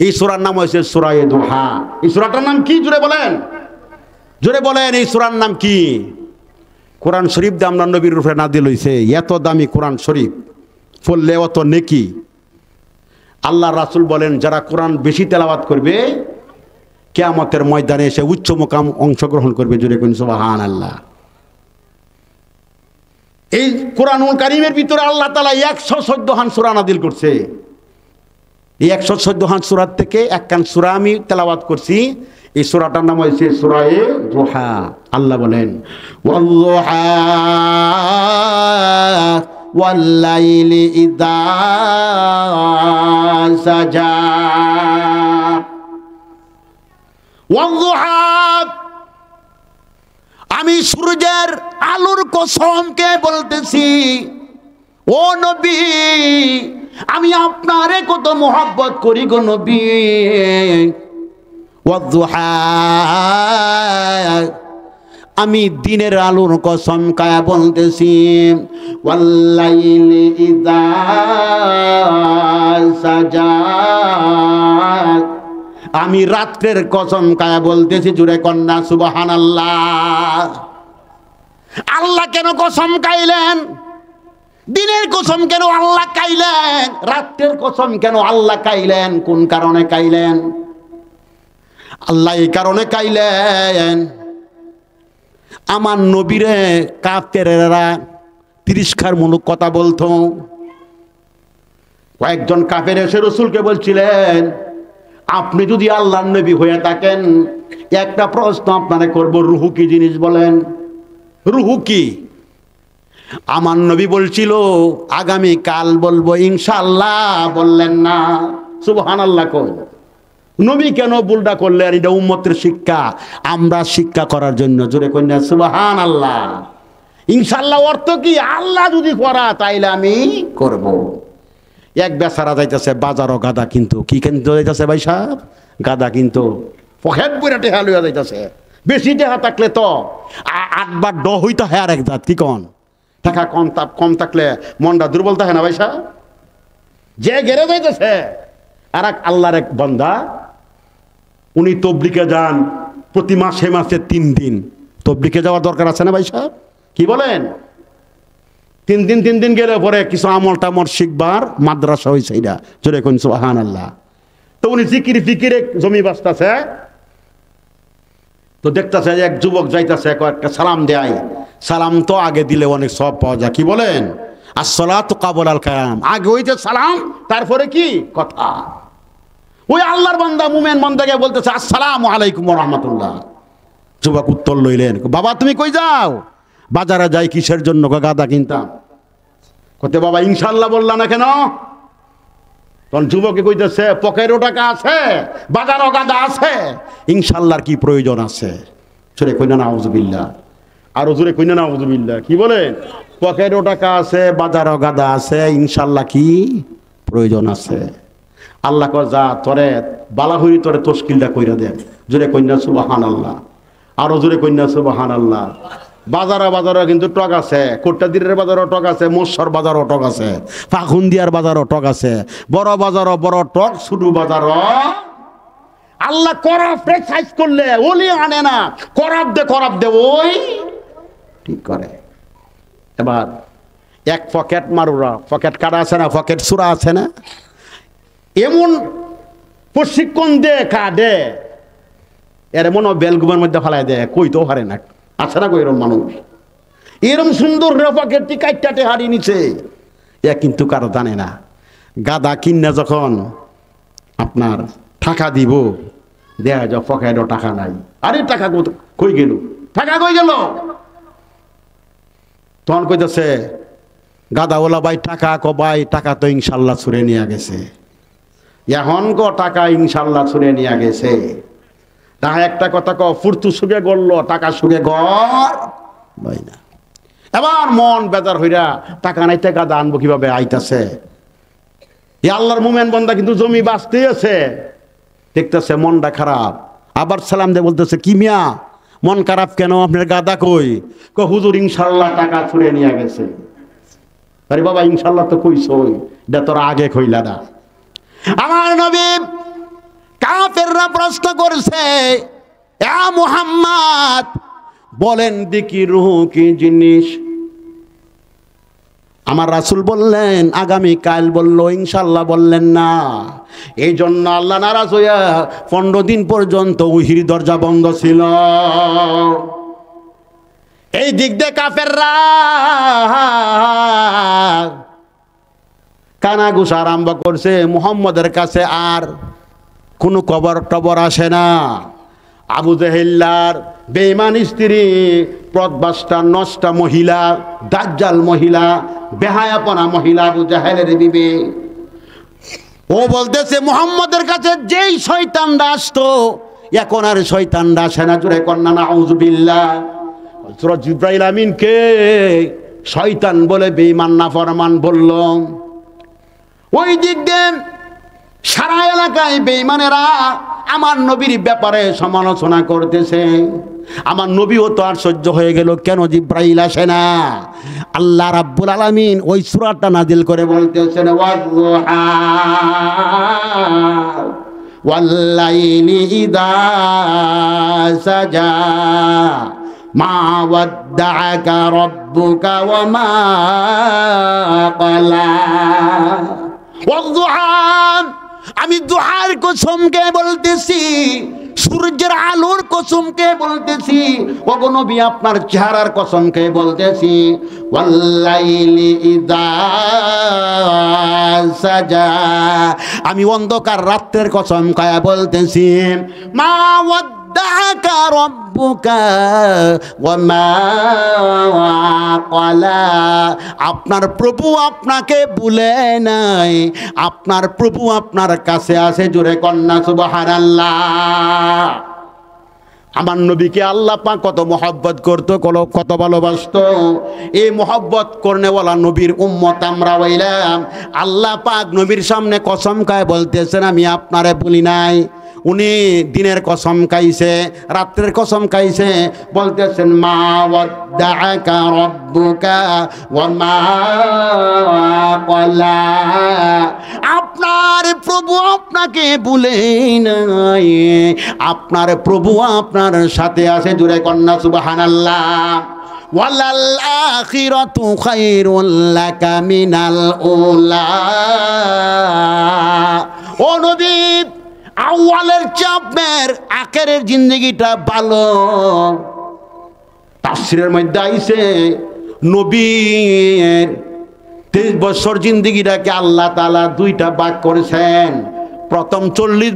S1: এই সূরার নাম হয়েছে সূরা দুহা। এই সূরাটার নাম কি? জোরে বলেন, জোরে বলেন, এই সূরার নাম কি? কোরআন শরীফ দিয়ে আমরা নবীর উপরে নাযিল হয়েছে। এত দামি কোরআন শরীফ, পড়লে অত নেকি। আল্লাহ রাসূল বলেন, যারা কোরআন বেশি তেলাওয়াত করবে কিয়ামতের ময়দানে এসে উচ্চ মুকাম অংশগ্রহণ করবে। জোরে কইন সুবহানাল্লাহ। এই কোরআনুল কারীমের ভিতরে আল্লাহ তাআলা 114 হান সূরা নাযিল করছে। এই 114 হান সূরার থেকে একখান সূরা আমি তেলাওয়াত করছি। এই সূরাটার নাম হয়েছে সূরা দুহা। আল্লাহ বলেন, ওয়াল্লাহা ওয়াল্লাইলি ইযা সাজা, ওয়াল্লাহা, আমি সূর্যের আলোর কসমকে বলতেছি, ও নবী আমি আপনারে কত মহব্বত করি গো নবী। ওয়াদ্দুহা, আমি দিনের আলোর কসম খায়া বলতেছি, ওয়াল্লাইলি ইযা সাজা, আমি রাত্রের কসম খায়া বলতেছি। জুড়ে কন্যা সুবহানাল্লাহ। আল্লাহ কেন কসম খাইলেন? দিনের কসম কেন আল্লাহ খাইলেন? রাত্রের কসম কেন আল্লাহ খাইলেন? কোন কারণে খাইলেন? আল্লাহ এই কারণে খাইলেন, আমার নবীরে কাফেরেরা তিরস্কারমূলক কথা বলতো। কয়েকজন কাফের এসে রাসূলকে বলছিলেন, আপনি যদি আল্লাহর নবী হয়ে থাকেন, একটা প্রশ্ন আপনারে করব, রূহ কি জিনিস বলেন? রূহ কি? আমার নবী বলছিল আগামী কাল বলবো ইনশাআল্লাহ, বললেন না। সুবহানাল্লাহ। কই নবী কেন ভুলটা করলেন? এটা উম্মতের শিক্ষা, আমরা শিক্ষা করার জন্য। জোরে কইনা সুবহানাল্লাহ। ইনশাআল্লাহ অর্থ কি? আল্লাহ যদি করা তাইলে আমি করব। এক বেচারা যাইতেছে বাজারও গাদা, কিন্তু কি কিনতে যাইতেছে ভাই সাহেব? গাদা কিন্তু পকেট বইরা টেহা লইয়া যাইতেছে। বেশি টেহা থাকলে তো 8বার ড হইতে হয়। আর এক জাত কি কন, টাকা কম থাকলে মনটা দুর্বল থাকে না ভাই সাহেব? যে গেড়ে যাইতেছে আর এক আল্লাহর এক বান্দা, উনি তবলিগে যান প্রতি মাসে মাসে 3 দিন। তবলিগে যাওয়ার দরকার আছে না ভাই সাহেব? কি বলেন? 3 দিন গেলে পরে কিছু আমল টামল শিখবার মাদ্রাসা হয়েছে এটা। জোরে কোন সুবহানাল্লাহ। তো উনি জিকির ফিকিরে জমি বাঁচতেছে, তো দেখতেছে এক যুবক যাইতেছে, একটা সালাম দেয়। সালাম তো আগে দিলে অনেক সব পাওয়া যায়। কি বলেন? আসসালাতু ক্বাবলাল কালাম, আগে হইতে সালাম, তারপরে কি কথা। ওই আল্লাহর বান্দা মুমিন বান্দাকে বলতেছে আসসালামু আলাইকুম ওয়া রাহমাতুল্লাহ। যুবক উত্তর লইলেন, বাবা তুমি কই যাও? বাজারে যাই। কিসের জন্য? গাদা কিনতাম। কতে বাবা ইনশাআল্লাহ বললা না কেন? তখন যুবকে কইতেছে পকেটও টাকা আছে, বাজারও গাদা আছে, ইনশাআল্লাহর কি প্রয়োজন আছে? জোরে কইনা নাউযুবিল্লাহ। আরো জোরে কইনা নাউযুবিল্লাহ। কি বলেন? পকেটও টাকা আছে, বাজারও গাদা আছে, ইনশাআল্লাহ কি প্রয়োজন আছে? আল্লাহ কয় যা তোরে বালাহুরি তোরে তশকিলটা কইরা দেন। জোরে কইনা সুবহানাল্লাহ। আরো জোরে কইনা সুবহানাল্লাহ। বাজারে কিন্তু টক আছে, কোট্টাদিরের বাজারও টক আছে, মোশর বাজারও টক আছে, ফাখুন্দিয়ার বাজারও টক আছে, বড় বাজারও বড় টক, ছোট বাজারও। আল্লাহ করব সাইজ করলে ওলি আনে না, করব দে ওই ঠিক করে। এবার এক পকেট মারুরা, পকেট কাটা আছে না, পকেট সুরা আছে না, এমন প্রশিক্ষণ দে দে এর মনে বেলগুমের মধ্যে ফেলায় দেয়, কইতেও পারে না। আছে না কইরম মানুষ? এরম সুন্দর রেফাকের টিকাইটাটে হারিয়ে নিছে, এ কিন্তু কারো জানে না। গাদা কিনা যখন আপনার টাকা দিব, দেয়া যা পকেটও টাকা নাই, আরে টাকা কই গেল, টাকা কই গেল? তখন কইতেছে গাদাওয়ালা ভাই টাকা, ভাই টাকা তো ইনশাল্লাহ ছুড়ে নিয়ে গেছে। এখন গো টাকা ইনশাল্লাহ ছুড়ে নিয়ে গেছে। তাহা একটা কথা ফুর্তু সুগে গড়লো, টাকা সুগে ঘর ভাই না। এবার মন বেজার হইরা টাকা নাইতে গাদা আনবো কিভাবে আইতাছে। আল্লাহর মুমেন বান্দা কিন্তু জমি বাঁচতে আছে, দেখতেছে মনটা খারাপ। আবার সালাম দিয়ে বলতেছে কি মিয়া মন খারাপ কেন, আপনার গাদা কই? হুজুর ইনশাল্লাহ টাকা ছুড়ে নিয়ে গেছে। আরে বাবা ইনশাল্লাহ তো কইছই, এটা তোরা আগে কইলা না। আমার নবী কাফেররা প্রশ্ন করছে, এ মুহাম্মদ বলেন দেখি রূহ কি জিনিস? আমার রাসূল বললেন আগামী কাল, বললো ইনশাল্লাহ বললেন না। এই জন্য আল্লাহ নারাজ হইয়া 15 দিন পর্যন্ত ওহির দরজা বন্ধ ছিল। এই দিক দিয়ে কাফেররা কানাঘুষা আরম্ভ করছে, মুহাম্মদের কাছে আর কোনো কবর টবর আসে না। আবু জেহেল্লার বেঈমান স্ত্রী, পথবাসটা নষ্টা মহিলা, দাজ্জাল মহিলা, বেহায়াপনা মহিলা আবু জাহেলের বিবি, ও বলতেছে মুহাম্মদের কাছে যেই শয়তানরা আসতো এখন আর শয়তানরা আসে না। জোরে কন্যা নাউযুবিল্লাহ। হযরত জিবরাইল আমিনকে শয়তান বলে বেঈমান নাফরমান বলল। ওই দিক দিয়ে সারা এলাকায় বেঈমানেরা আমার নবীর ব্যাপারে সমালোচনা করতেছে। আমার নবীও তো আর সহ্য হয়ে গেল, কেন জিবরাইল আসে না? আল্লাহ রাব্বুল আলামিন ওই সূরাটা নাজিল করে বলতেছেন, ওয়াল্লাহা ওয়াল্লাইলি ইযা সাজা মা ওয়াদ্দাআকা রাব্বুকা ওয়া মা ক্বালা। ওয়াল্লাহা, আমি দুহার কসমকে বলতেছি, সূর্যের আলোর কসমকে বলতেছি, ওগো নবী আপনার চেহারার কসমকে বলতেছি। ওয়াল্লাইলি ইযা সাজা, আমি অন্ধকার রাতের কসম খায়া বলতেছি। মা ওয়াদ্দাআকা রাব্বুকা ওয়া মা ক্বালা, আপনার প্রভু আপনাকে ভুলে নাই, আপনার প্রভু আপনার কাছে আছে। জোরে কন্যা সুবহানাল্লাহ। আমার নবীকে আল্লাহ পাক কত মহব্বত করতো, কত ভালোবাসতো। এই মহব্বত করনেওয়ালা নবীর উম্মত আমরা হইলাম। আল্লাহ পাক নবীর সামনে কসম খায় বলতেছেন আমি আপনারে ভুলি নাই। উনি দিনের কসম খাইছে, রাত্রের কসম খাইছে, বলতেছেন মা ওয়াদ্দাআকা রাব্বুকা ওয়া মা ক্বালা, আপনার প্রভু আপনাকে ভুলে নাই, আপনার প্রভু আপনার সাথে আছে। জোরে কন্যা সুবহানাল্লাহ। ওয়ালাল আখিরাতু খায়রুল লাকা মিনাল উলা। ও নবী, আউয়ালের চাপের আখেরের জিন্দগিটা ভালো। তাফসীরের মধ্যে আইছে নবীর 23 বছর জিন্দগিটাকে আল্লাহ তাআলা দুইটা ভাগ করেছেন। প্রথম 40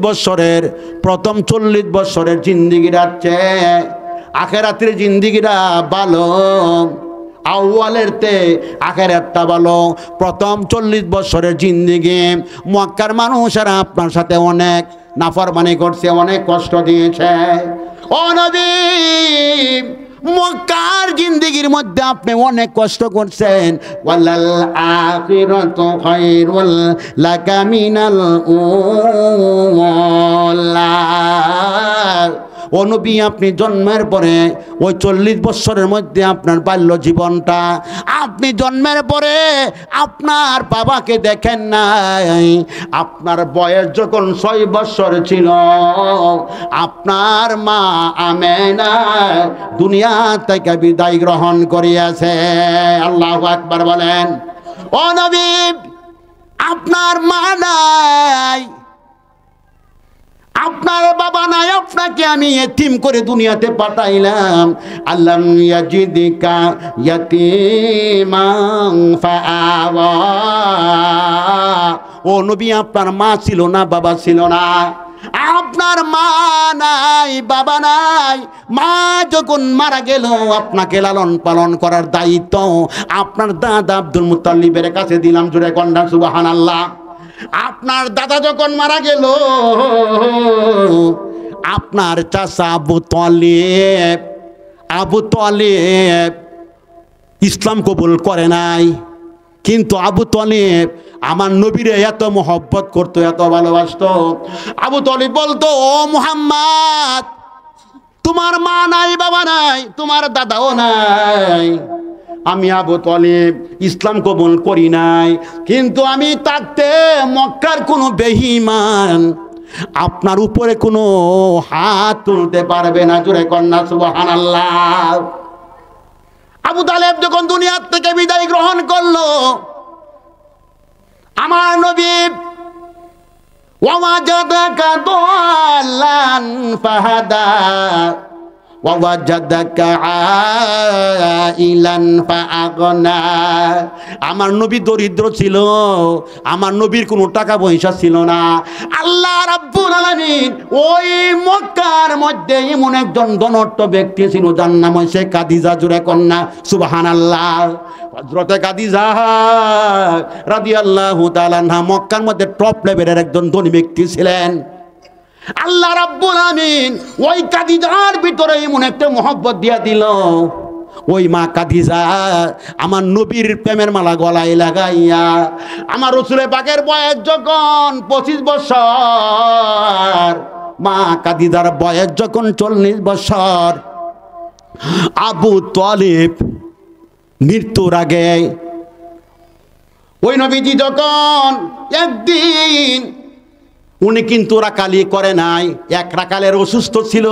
S1: বছরের জিন্দগিটা চেয়ে আখেরাতের জিন্দগিটা ভালো। আউয়ালের তে আখেরাতটা ভালো। প্রথম 40 বছরের জিন্দগি মক্কার মানুষেরা আপনার সাথে অনেক নাফরমানি করছে, অনেক কষ্ট দিয়েছে। ও নবী, মক্কার জিন্দগির মধ্যে আপনি অনেক কষ্ট করছেন। ওয়ালাল আখিরাতু খায়রুল লাকা মিনাল উলা। ও নবী, আপনি জন্মের পরে ওই 40 বছরের মধ্যে আপনার বাল্য জীবনটা, আপনি জন্মের পরে আপনার বাবাকে দেখেন নাই। আপনার বয়স যখন 6 বছর ছিল, আপনার মা আমেনা দুনিয়া থেকে বিদায় গ্রহণ করিয়াছে। আল্লাহু আকবার বলেন। ও নবী, আপনার মা নাই, আপনার বাবা নাই, আপনাকে আমি এতিম করে দুনিয়াতে পাঠাইলাম। আল্লাম ইয়াজিদিকা ইয়াতীমান ফাআওয়া। ও নবী, আপনার মা ছিল না, বাবা ছিল না। আপনার মা নাই, বাবা নাই। মা যখন মারা গেল, আপনাকে লালন পালন করার দায়িত্ব আপনার দাদা আব্দুল মুত্তালিবের কাছে দিলাম। জোরে কন্যা সুবহানাল্লাহ। আপনার দাদা যখন মারা গেল, আপনার চাচা আবু তালেব ইসলাম কবুল করে নাই। কিন্তু আবু তালেব আমার নবীরে এত মহব্বত করতো, এত ভালোবাসতো। আবু তালেব বলতো, ও মুহাম্মদ, তোমার মা নাই, বাবা নাই, তোমার দাদাও নাই। আমি আবু তালেব ইসলাম কবুল করি নাই, কিন্তু আমি থাকতে মক্কার কোনো বেঈমান আপনার উপরে কোনো হাত তুলতে পারবে না। জোরে কন্যা সুবহানাল্লাহ। আবু তালেব যখন দুনিয়ার থেকে বিদায় গ্রহণ করলো, আমার নবী ওয়াজাদাকা দাল্লান ফাহাদা ওয়াজাদাকা আইলান ফাআগনা। আমার নবী দরিদ্র ছিল, আমার নবীর কোনো টাকা পয়সা ছিল না। আল্লাহ রাব্বুল আলামিন ওই মক্কার মধ্যে এমন একজন ধনাঢ্য ব্যক্তি ছিল, যার নাম হচ্ছে খাদিজা। জোরে কন্যা সুবহানাল্লাহ। হযরতে খাদিজা রাদিয়াল্লাহু তাআলা আনহা মক্কার মধ্যে টপ লেভেলের একজন ধনী ব্যক্তি ছিলেন। আল্লাহ রাব্বুল আমিন ওই খাদিজার ভিতরে এমন একটা মহব্বত দিয়া দিল, ওই মা খাদিজা আমার নবীর প্রেমের মালা গলায় লাগাইয়া, আমার রাসূলের পাকের বয়স যখন 25 বছর, মা খাদিজার বয়স যখন 40 বছর, আবু তালেব মৃত্যুর আগে ওই নবীজি যখন একদিন, উনি কিন্তু রাকালি করে নাই, এক রাকালের অসুস্থ ছিল।